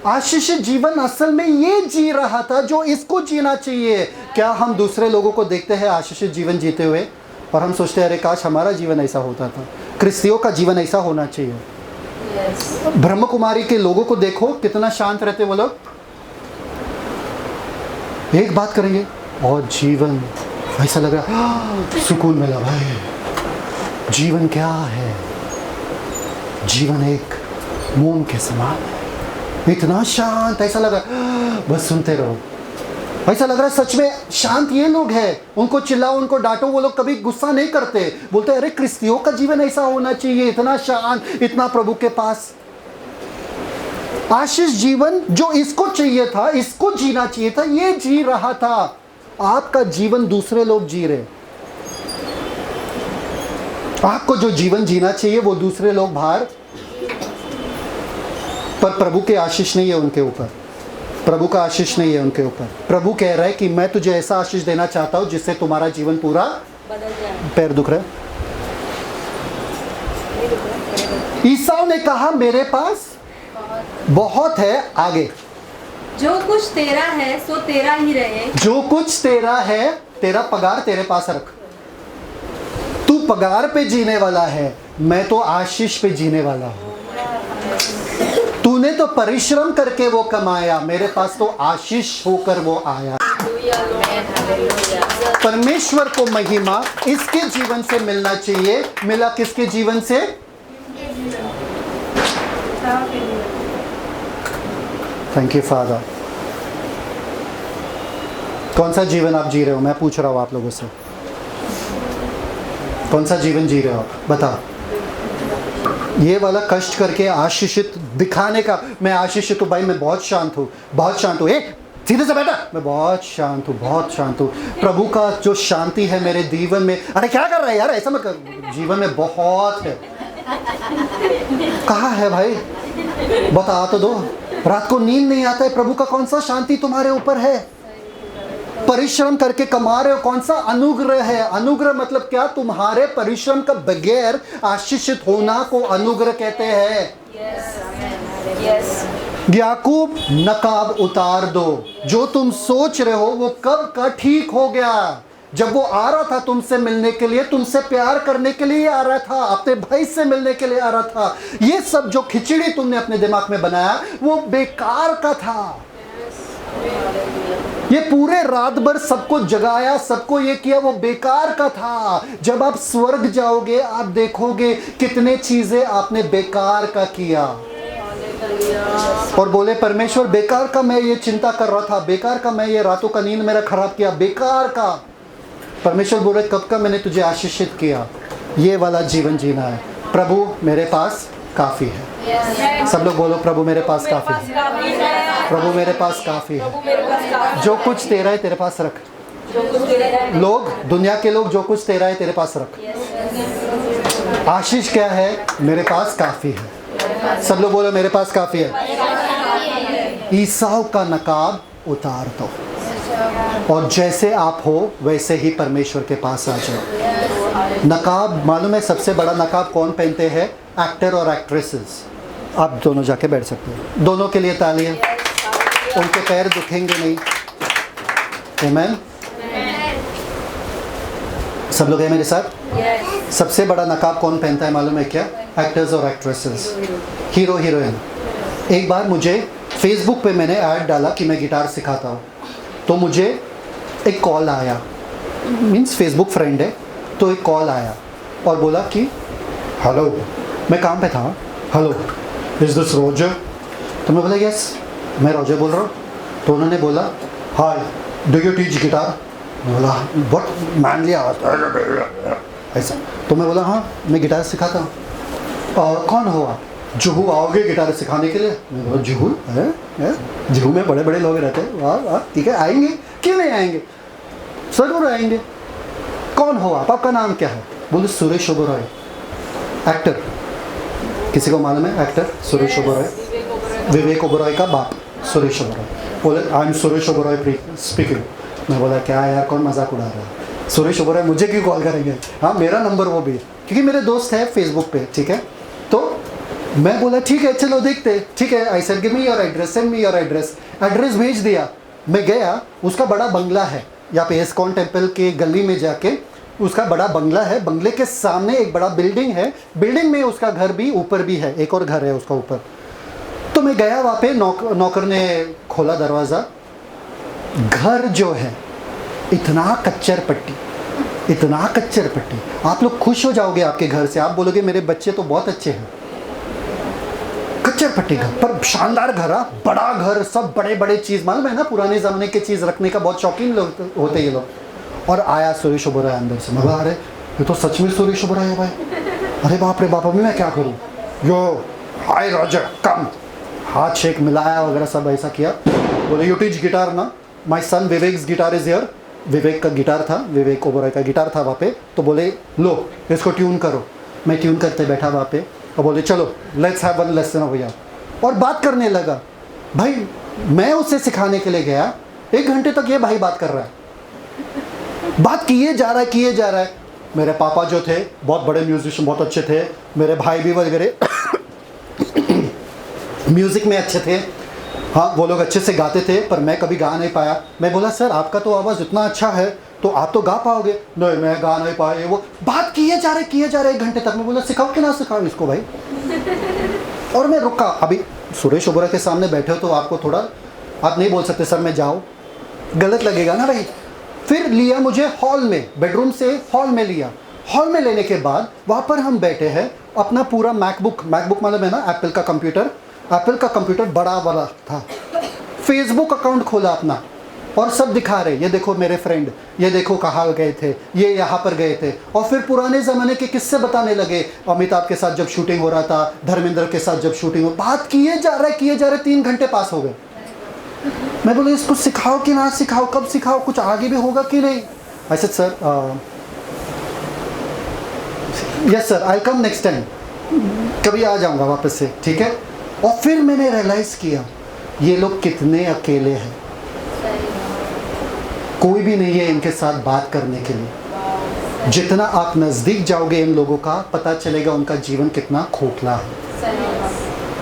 आशीष जीवन असल में ये जी रहा था जो इसको जीना चाहिए। क्या हम दूसरे लोगों को देखते हैं आशीष जीवन जीते हुए और हम सोचते हैं अरे काश हमारा जीवन ऐसा होता था? क्रिस्तियों का जीवन ऐसा होना चाहिए। ब्रह्म कुमारी के लोगों को देखो, कितना शांत रहते वो लोग। एक बात करेंगे और जीवन ऐसा लग रहा सुकून मिला भाई। जीवन क्या है? जीवन एक मोम के समान है। इतना शांत, ऐसा लग रहा बस सुनते रहो। ऐसा लग रहा है सच में शांत ये लोग हैं। उनको चिल्लाओ, उनको डांटो, वो लोग कभी गुस्सा नहीं करते। बोलते अरे क्रिस्तियों का जीवन ऐसा होना चाहिए, इतना शांत, इतना प्रभु के पास। आशीष जीवन जो इसको चाहिए था, इसको जीना चाहिए था, ये जी रहा था। आपका जीवन दूसरे लोग जी रहे। आपको जो जीवन जीना चाहिए वो दूसरे लोग बाहर, पर प्रभु के आशीष नहीं है उनके ऊपर। प्रभु का आशीष नहीं है उनके ऊपर। प्रभु कह रहा है कि मैं तुझे ऐसा आशीष देना चाहता हूं जिससे तुम्हारा जीवन पूरा बदल जाए। पैर दुख रहा है। ईसाऊ ने कहा मेरे पास बहुत है। आगे, जो कुछ तेरा है सो तेरा ही रहे। जो कुछ तेरा है, तेरा पगार तेरे पास रख। तू पगार पे जीने वाला है, मैं तो आशीष पे जीने वाला हूं। तूने तो परिश्रम करके वो कमाया, मेरे पास तो आशीष होकर वो आया। परमेश्वर को महिमा इसके जीवन से मिलना चाहिए। मिला किसके जीवन से? Thank you father. कौन सा जीवन आप जी रहे हो? मैं पूछ रहा हूं आप लोगों से, कौन सा जीवन जी रहे हो? बताओ। ये वाला कष्ट करके आशीषित दिखाने का, मैं आशीषित हूँ भाई, मैं बहुत शांत हूँ, बहुत शांत हूँ, सीधे से बैठा, मैं बहुत शांत हूँ, बहुत शांत हूँ। प्रभु का जो शांति है मेरे जीवन में, अरे क्या कर रहा है यार, ऐसा मत कर, जीवन में बहुत है। कहाँ है भाई, बता तो दो। रात को नींद नहीं आता है, प्रभु का कौन सा शांति तुम्हारे ऊपर है? परिश्रम करके कमा रहे हो, कौन सा अनुग्रह है? अनुग्रह मतलब क्या? तुम्हारे परिश्रम का बगैर आशीषित होना को अनुग्रह कहते हैं। याकूब, नकाब उतार दो। जो तुम सोच रहे हो वो कब का ठीक हो गया। जब वो आ रहा था तुमसे मिलने के लिए, तुमसे प्यार करने के लिए आ रहा था, अपने भाई से मिलने के लिए आ रहा था, ये सब जो खिचड़ी तुमने अपने दिमाग में बनाया वो बेकार का था। ये पूरे रात भर सबको जगाया, सबको ये किया, वो बेकार का था। जब आप स्वर्ग जाओगे आप देखोगे कितने चीजें आपने बेकार का किया। और बोले परमेश्वर बेकार का मैं ये चिंता कर रहा था, बेकार का मैं ये रातों का नींद मेरा खराब किया, बेकार का। परमेश्वर बोले कब का मैंने तुझे आशीषित किया। ये वाला जीवन जीना है। प्रभु मेरे पास काफी है। सब लोग बोलो प्रभु मेरे पास काफी है। प्रभु मेरे पास काफी है। जो कुछ तेरा है तेरे पास रख। लोग, दुनिया के लोग, जो कुछ तेरा है तेरे पास रख। आशीष क्या है? मेरे पास काफी है। सब लोग बोलो मेरे पास काफी है। ईसाव का नकाब उतार दो और जैसे आप हो वैसे ही परमेश्वर के पास आ जाओ। नकाब मालूम है सबसे बड़ा नकाब कौन पहनते हैं? एक्टर और एक्ट्रेसेस। आप दोनों जाके बैठ सकते हो। दोनों के लिए तालियां। उनके पैर दुखेंगे नहीं। आमीन। सब लोग हैं मेरे साथ? सबसे बड़ा नकाब कौन पहनता है मालूम है क्या? एक्टर्स और एक्ट्रेसेस, हीरो हीरोइन। एक बार मुझे फेसबुक पे मैंने ऐड डाला कि मैं गिटार सिखाता हूँ, तो मुझे एक कॉल आया, मीन्स फेसबुक फ्रेंड है, तो एक कॉल आया और बोला कि हेलो, मैं काम पे था, हेलो इज दिस रोजर? तो मैं बोला यस, मैं रोजर बोल रहा हूँ। तो उन्होंने बोला हाय डू यू टीच गिटार? मैं बोला बहुत मैनली आवाज़ ऐसा। तो मैं बोला हाँ मैं गिटार सिखाता हूँ। और कौन हो आप? जुहू आओगे गिटार सिखाने के लिए? मैं बोला जुहू है? जुहू में बड़े बड़े लोग रहते हैं। वाह वाह ठीक है, आएंगे, क्यों नहीं आएंगे, जरूर आएंगे। कौन हो आप, आपका नाम क्या है? बोले सुरेश ओबेरॉय, एक्टर। किसी को मालूम है एक्टर सुरेश ओबेरॉय? विवेक ओबेरॉय का बाप सुरेश ओबेरॉय। बोले I am Suresh Oberoi speaking. मैं बोला क्या यार, कौन मजाक उड़ा रहा है? सुरेश ओबेरॉय मुझे क्यों कॉल करेंगे? हाँ मेरा नंबर वो भी, क्योंकि मेरे दोस्त है फेसबुक पे, ठीक है। तो मैं बोला ठीक है चलो देखते, ठीक है। I said give me your address, send me your address. Address भेज दिया। मैं गया, उसका बड़ा बंगला है यहाँ पे एस्कॉन टेम्पल के गली में जाके उसका बड़ा बंगला है। बंगले के सामने एक बड़ा बिल्डिंग है, बिल्डिंग में उसका घर भी ऊपर भी है, एक और घर है उसका ऊपर। तो मैं गया वहाँ पे, नौकर ने खोला दरवाज़ा। घर जो है इतना कच्चर पट्टी, इतना कच्चर पट्टी, आप लोग खुश हो जाओगे आपके घर से। आप बोलोगे मेरे बच्चे तो बहुत अच्छे हैं। कच्चर पट्टी घर पर शानदार घर, बड़ा घर, सब बड़े बड़े चीज़, मालूम है ना पुराने ज़माने के चीज़ रखने का बहुत शौकीन लोग होते ये लोग। और आया सुरेश ओबेरॉय अंदर से। मैं बोला अरे ये तो सच में सुरेश ओबेरॉय है भाई। अरे बाप रे बाप, अभी मैं क्या करूँ? यो हाय रॉजर कम, हाथ शेक मिलाया वगैरह सब ऐसा किया। बोले यू टीच गिटार ना? माई सन विवेक्स गिटार इज हियर। विवेक का गिटार था, विवेक ओबेरॉय का गिटार था वहाँ पे। तो बोले लो इसको ट्यून करो। मैं ट्यून करते बैठा वहाँ पे और बोले चलो लेट्स हैव वन लेसन भैया। और बात करने लगा। भाई मैं उसे सिखाने के लिए गया, 1 घंटे तक ये भाई बात कर रहा है, बात किए जा रहा है, किए जा रहा है। मेरे पापा जो थे बहुत बड़े म्यूजिशियन, बहुत अच्छे थे। मेरे भाई भी वगैरह म्यूज़िक में अच्छे थे। हाँ वो लोग अच्छे से गाते थे, पर मैं कभी गा नहीं पाया। मैं बोला सर आपका तो आवाज़ इतना अच्छा है तो आप तो गा पाओगे। नहीं मैं गा नहीं पाया। वो बात किए जा रहे 1 घंटे तक। मैं बोला सिखाओ कि ना सिखाओ इसको भाई। और मैं रुका, अभी सुरेश ओबरा के सामने बैठे हो तो आपको थोड़ा, आप नहीं बोल सकते सर मैं जाऊँ, गलत लगेगा ना भाई। फिर लिया मुझे हॉल में, बेडरूम से हॉल में लिया। हॉल में लेने के बाद वहाँ पर हम बैठे हैं, अपना पूरा मैकबुक मालूम है ना, एप्पल का कंप्यूटर बड़ा वाला था, फेसबुक अकाउंट खोला अपना और सब दिखा रहे, ये देखो मेरे फ्रेंड, ये देखो कहाँ गए थे, ये यहाँ पर गए थे। और फिर पुराने ज़माने के किस्से बताने लगे, अमिताभ के साथ जब शूटिंग हो रहा था, धर्मेंद्र के साथ जब शूटिंग हो, बात किए जा रहे 3 घंटे पास हो गए। मैं बोले इसको सिखाओ कि ना सिखाओ, कब सिखाओ, कुछ आगे भी होगा कि नहीं। I said sir yes sir I come next time, कभी आ जाऊँगा वापस से, ठीक है। और फिर मैंने रियलाइज़ किया ये लोग कितने अकेले हैं, कोई भी नहीं है इनके साथ बात करने के लिए। जितना आप नज़दीक जाओगे इन लोगों का, पता चलेगा उनका जीवन कितना खोखला है।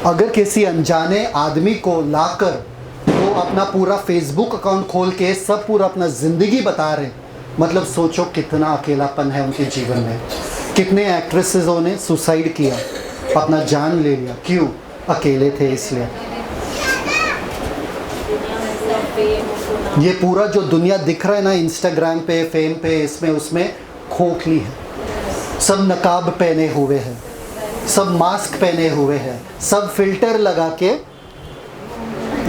अगर किसी अनजाने आदमी को लाकर वो अपना पूरा फेसबुक अकाउंट खोल के सब पूरा अपना ज़िंदगी बता रहे, मतलब सोचो कितना अकेलापन है उनके जीवन में। कितने एक्ट्रेसेसों ने सुसाइड किया, अपना जान ले लिया, क्यों? अकेले थे इसलिए। ये पूरा जो दुनिया दिख रहा है ना इंस्टाग्राम पे, फेम पे, इसमें उसमें खोखली है। सब नकाब पहने हुए हैं, सब मास्क पहने हुए हैं, सब फिल्टर लगा के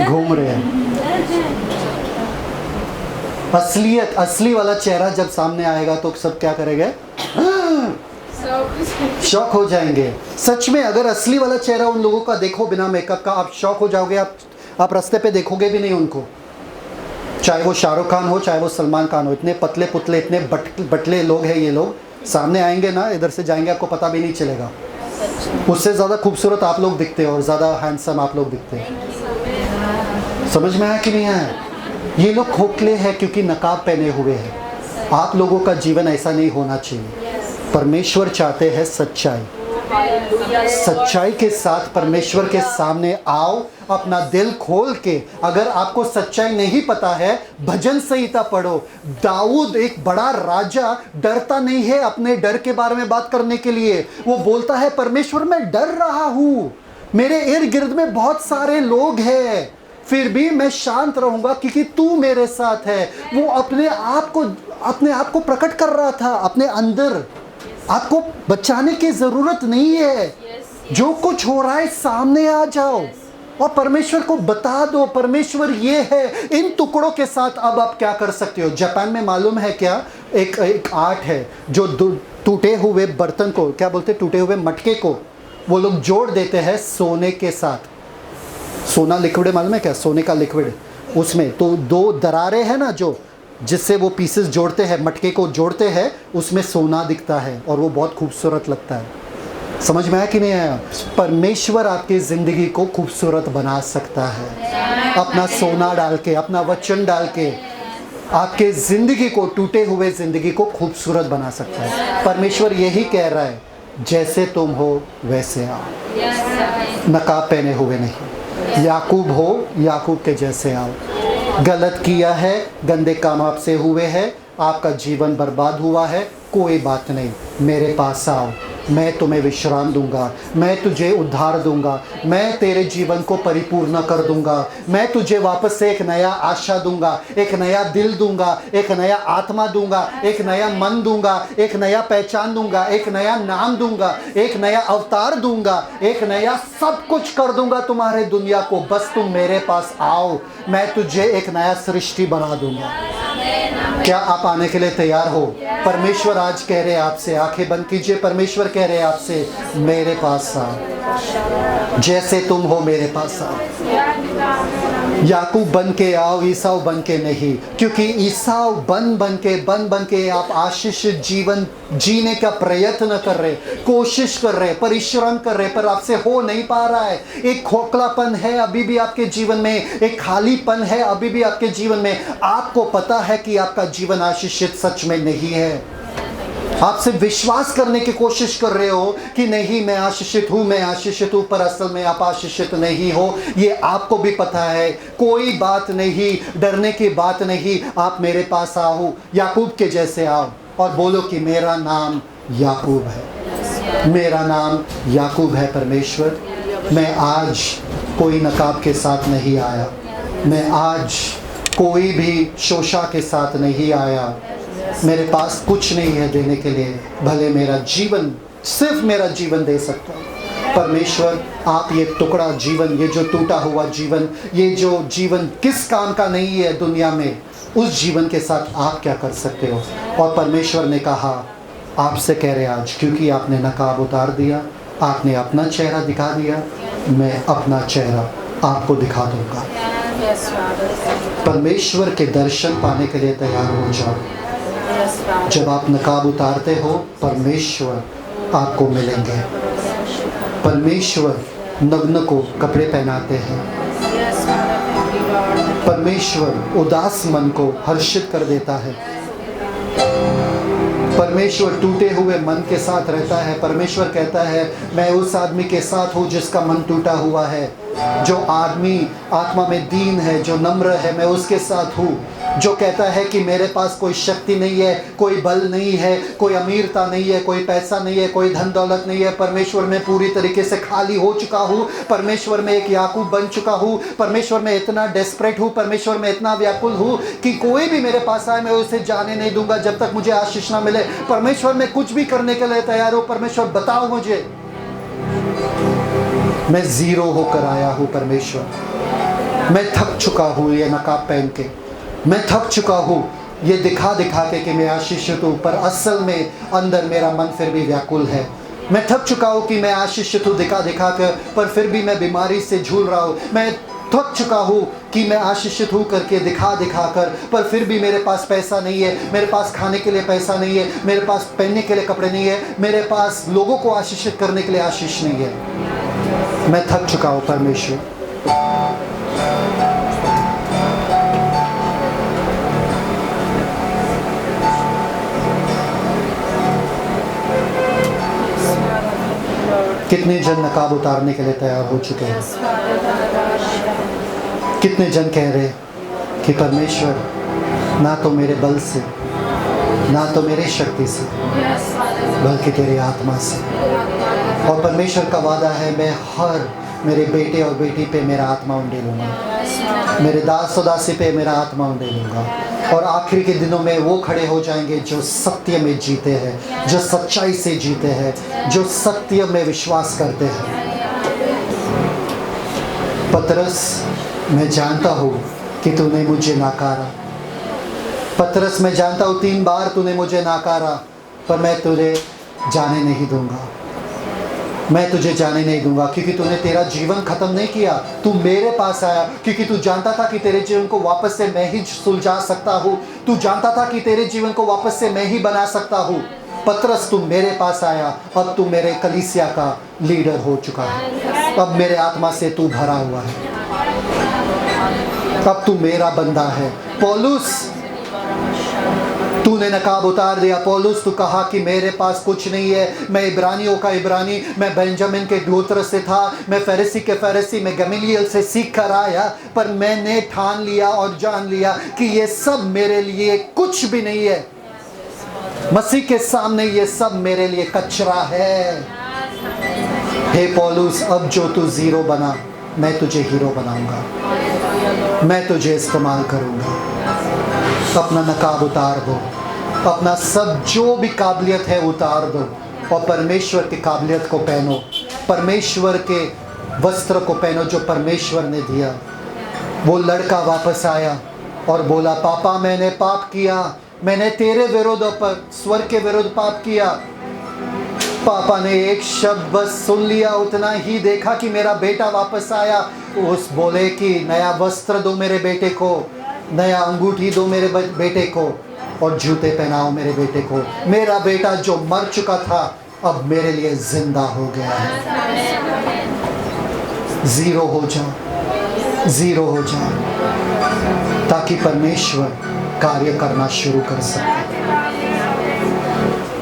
घूम रहे हैं। असली वाला चेहरा जब सामने आएगा तो सब क्या करेंगे? शॉक हो जाएंगे। सच में अगर असली वाला चेहरा उन लोगों का देखो बिना मेकअप का, आप शॉक हो जाओगे। आप रास्ते पे देखोगे भी नहीं उनको, चाहे वो शाहरुख खान हो, चाहे वो सलमान खान हो। इतने पतले पुतले, इतने बटले लोग हैं ये लोग, सामने आएंगे ना, इधर से जाएंगे, आपको पता भी नहीं चलेगा। उससे ज़्यादा खूबसूरत आप लोग दिखते हैं और ज़्यादा हैंडसम आप लोग दिखते हैं। समझ में आया कि नहीं आया? ये लोग खोखले हैं क्योंकि नकाब पहने हुए हैं। आप लोगों का जीवन ऐसा नहीं होना चाहिए। परमेश्वर चाहते हैं सच्चाई के साथ परमेश्वर के सामने आओ, अपना दिल खोल के। अगर आपको सच्चाई नहीं पता है, भजन संहिता पढ़ो। दाऊद एक बड़ा राजा डरता नहीं है अपने डर के बारे में बात करने के लिए। वो बोलता है परमेश्वर मैं डर रहा हूँ, मेरे इर्द गिर्द में बहुत सारे लोग हैं, फिर भी मैं शांत रहूंगा क्योंकि तू मेरे साथ है। वो अपने आप को प्रकट कर रहा था अपने अंदर। आपको बचाने की जरूरत नहीं है। जो कुछ हो रहा है सामने आ जाओ और परमेश्वर को बता दो, परमेश्वर ये है। इन टुकड़ों के साथ अब आप क्या कर सकते हो? जापान में मालूम है क्या, एक आर्ट है जो टूटे हुए बर्तन को, क्या बोलते हैं, टूटे हुए मटके को वो लोग जोड़ देते हैं सोने के साथ। सोना लिक्विड मालूम है क्या? सोने का लिक्विड, उसमें तो 2 दरारें हैं ना, जो जिससे वो पीसेस जोड़ते हैं, मटके को जोड़ते हैं, उसमें सोना दिखता है और वो बहुत खूबसूरत लगता है। समझ में आया कि नहीं आया? परमेश्वर आपकी ज़िंदगी को खूबसूरत बना सकता है। अपना सोना डाल के, अपना वचन डाल के आपके ज़िंदगी को, टूटे हुए ज़िंदगी को खूबसूरत बना सकता है। परमेश्वर यही कह रहा है, जैसे तुम हो वैसे आओ, नकाब पहने हुए नहीं। याकूब हो, याकूब के जैसे आओ। गलत किया है, गंदे काम आपसे हुए हैं, आपका जीवन बर्बाद हुआ है, कोई बात नहीं, मेरे पास आओ, मैं तुम्हें विश्राम दूंगा, मैं तुझे उद्धार दूंगा, मैं तेरे जीवन को परिपूर्ण कर दूंगा, मैं तुझे वापस से एक नया आशा दूंगा, एक नया दिल दूंगा, एक नया आत्मा दूंगा, एक नया मन दूंगा, एक नया पहचान दूंगा, एक नया नाम दूंगा, एक नया अवतार दूंगा, एक नया सब कुछ कर दूंगा तुम्हारे दुनिया को। बस तुम मेरे पास आओ, मैं तुझे एक नया सृष्टि बना दूंगा। क्या आप आने के लिए तैयार हो? परमेश्वर आज कह रहे हैं आपसे, आंखें बंद कीजिए। परमेश्वर कह रहे हैं आपसे, मेरे पास आओ, जैसे तुम हो मेरे पास आओ। याकूब बन के आओ, ईसाऊ बन के नहीं, क्योंकि ईसाऊ बन के आप आशीषित जीवन जीने का प्रयत्न कर रहे, कोशिश कर रहे, परिश्रम कर रहे, पर आपसे हो नहीं पा रहा है। एक खोखलापन है अभी भी आपके जीवन में, एक खालीपन है अभी भी आपके जीवन में। आपको पता है कि आपका जीवन आशीषित सच में नहीं है। आपसे विश्वास करने की कोशिश कर रहे हो कि नहीं मैं आशीषित हूँ, मैं आशीषित हूँ, पर असल में आप आशीषित नहीं हो, ये आपको भी पता है। कोई बात नहीं, डरने की बात नहीं, आप मेरे पास आओ, याकूब के जैसे आओ और बोलो कि मेरा नाम याकूब है, मेरा नाम याकूब है। परमेश्वर, मैं आज कोई नकाब के साथ नहीं आया, मैं आज कोई भी शोशा के साथ नहीं आया। मेरे पास कुछ नहीं है देने के लिए, भले मेरा जीवन, सिर्फ मेरा जीवन दे सकता हूँ। परमेश्वर, आप ये टुकड़ा जीवन, ये जो टूटा हुआ जीवन, ये जो जीवन किस काम का नहीं है दुनिया में, उस जीवन के साथ आप क्या कर सकते हो। और परमेश्वर ने कहा, आपसे कह रहे आज, क्योंकि आपने नकाब उतार दिया, आपने अपना चेहरा दिखा दिया, मैं अपना चेहरा आपको दिखा दूंगा। परमेश्वर के दर्शन पाने के लिए तैयार हो जाओ। जब आप नकाब उतारते हो, परमेश्वर आपको मिलेंगे। परमेश्वर नग्न को कपड़े पहनाते हैं। परमेश्वर उदास मन को हर्षित कर देता है। परमेश्वर टूटे हुए मन के साथ रहता है। परमेश्वर कहता है, मैं उस आदमी के साथ हूँ जिसका मन टूटा हुआ है। जो आदमी आत्मा में दीन है, जो नम्र है, मैं उसके साथ हूँ। जो कहता है कि मेरे पास कोई शक्ति नहीं है, कोई बल नहीं है, कोई अमीरता नहीं है, कोई पैसा नहीं है, कोई धन दौलत नहीं है। परमेश्वर में पूरी तरीके से खाली हो चुका हूँ। परमेश्वर में एक याकूब बन चुका हूँ। परमेश्वर में इतना डेस्परेट हूँ, परमेश्वर में इतना व्याकुल हूँ कि कोई भी मेरे पास आए, मैं उसे जाने नहीं दूंगा जब तक मुझे आशीष ना मिले। परमेश्वर में कुछ भी करने के लिए तैयार हूँ। परमेश्वर बताओ मुझे, मैं जीरो होकर आया हूँ। परमेश्वर, मैं थक चुका हूँ ये नकाब पहन के, मैं थक चुका हूँ ये दिखा दिखा के कि मैं आशीषित हूँ, पर असल में अंदर मेरा मन फिर भी व्याकुल है। मैं थक चुका हूँ कि मैं आशीषित हूँ दिखा दिखा कर, पर फिर भी मैं बीमारी से झूल रहा हूँ। मैं थक चुका हूँ कि मैं आशीषित हूँ करके दिखा दिखा कर, पर फिर भी मेरे पास पैसा नहीं है, मेरे पास खाने के लिए पैसा नहीं है, मेरे पास पहनने के लिए कपड़े नहीं है, मेरे पास लोगों को आशीषित करने के लिए आशीष नहीं है। मैं थक चुका हूँ परमेश्वर। कितने जन नकाब उतारने के लिए तैयार हो चुके हैं? कितने जन कह रहे कि परमेश्वर, ना तो मेरे बल से, ना तो मेरे शक्ति से, बल्कि तेरी आत्मा से। और परमेश्वर का वादा है, मैं हर मेरे बेटे और बेटी पे मेरा आत्मा उंडेलूंगा, मेरे दास और दासी पे मेरा आत्मा उंडेलूंगा। और आखिरी के दिनों में वो खड़े हो जाएंगे जो सत्य में जीते हैं, जो सच्चाई से जीते हैं, जो सत्य में विश्वास करते हैं। पतरस, मैं जानता हूँ कि तूने मुझे नाकारा। पतरस, मैं जानता हूँ 3 बार तूने मुझे नाकारा, पर मैं तुझे जाने नहीं दूंगा। मैं तुझे जाने नहीं दूंगा, क्योंकि तूने तेरा जीवन खत्म नहीं किया। तू मेरे पास आया क्योंकि तू जानता था कि तेरे जीवन को वापस से मैं ही सुलझा सकता हूँ। तू जानता था कि तेरे जीवन को वापस से मैं ही बना सकता हूँ। पतरस, तू मेरे पास आया, अब तू मेरे कलीसिया का लीडर हो चुका है। अब मेरे आत्मा से तू भरा हुआ है, अब तू मेरा बंदा है। पौलुस, तूने नकाब उतार दिया। पौलुस, तू कहा कि मेरे पास कुछ नहीं है, मैं इब्रानियों का इब्रानी, मैं बेंजामिन के गोत्र से था, मैं फरीसी के फरीसी, मैं गमलीएल से सीख कर आया, पर मैंने ठान लिया और जान लिया कि ये सब मेरे लिए कुछ भी नहीं है। मसीह के सामने ये सब मेरे लिए कचरा है। हे पौलुस, अब जो तू जीरो बना, मैं तुझे हीरो बनाऊंगा, मैं तुझे इस्तेमाल करूंगा। अपना नकाब उतार दो, अपना सब जो भी काबिलियत है उतार दो, और परमेश्वर की काबिलियत को पहनो, परमेश्वर के वस्त्र को पहनो जो परमेश्वर ने दिया। वो लड़का वापस आया और बोला, पापा, मैंने पाप किया, मैंने तेरे विरुद्ध पर स्वर्ग के विरुद्ध पाप किया। पापा ने एक शब्द बस सुन लिया, उतना ही देखा कि मेरा बेटा वापस आया। उस बोले कि नया वस्त्र दो मेरे बेटे को, नया अंगूठी दो मेरे बेटे को, और जूते पहनाओ मेरे बेटे को। मेरा बेटा जो मर चुका था अब मेरे लिए जिंदा हो गया है। जीरो हो जाओ, जीरो हो जाओ, ताकि परमेश्वर कार्य करना शुरू कर सके।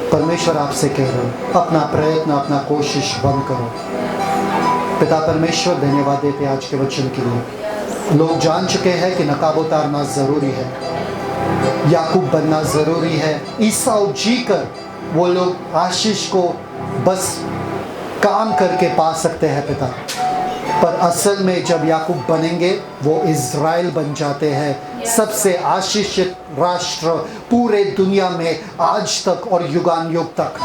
परमेश्वर आपसे कह रहे हो, अपना प्रयत्न, अपना कोशिश बंद करो। पिता परमेश्वर, धन्यवाद देते आज के वचन के लिए। लोग जान चुके हैं कि नकाब उतारना ज़रूरी है, याकूब बनना ज़रूरी है। ईसाऊ जीकर वो लोग आशीष को बस काम करके पा सकते हैं। पिता, पर असल में जब याकूब बनेंगे वो इज़राइल बन जाते हैं, सबसे आशीषित राष्ट्र पूरे दुनिया में आज तक और युगान युग तक।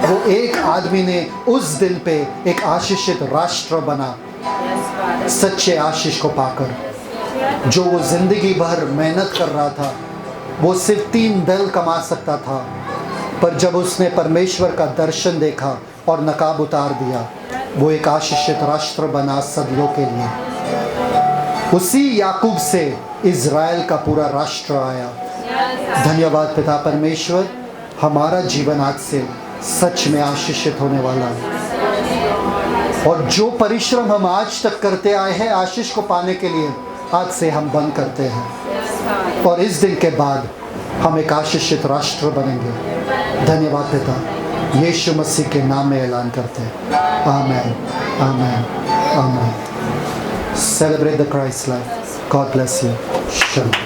वो एक आदमी ने उस दिन पे एक आशीषित राष्ट्र बना, सच्चे आशीष को पाकर। जो वो जिंदगी भर मेहनत कर रहा था, वो सिर्फ 3 दल कमा सकता था, पर जब उसने परमेश्वर का दर्शन देखा और नकाब उतार दिया, वो एक आशीषित राष्ट्र बना सदियों के लिए। उसी याकूब से इज़राइल का पूरा राष्ट्र आया। धन्यवाद पिता परमेश्वर, हमारा जीवन आज से सच में आशीषित होने वाला है। और जो परिश्रम हम आज तक करते आए हैं आशीष को पाने के लिए, आज से हम बंद करते हैं और इस दिन के बाद हम एक आशीषित राष्ट्र बनेंगे। धन्यवाद पिता, यीशु मसीह के नाम में ऐलान करते हैं। आमेन, आमेन, आमेन। Celebrate the Christ life. God bless you. Shalom.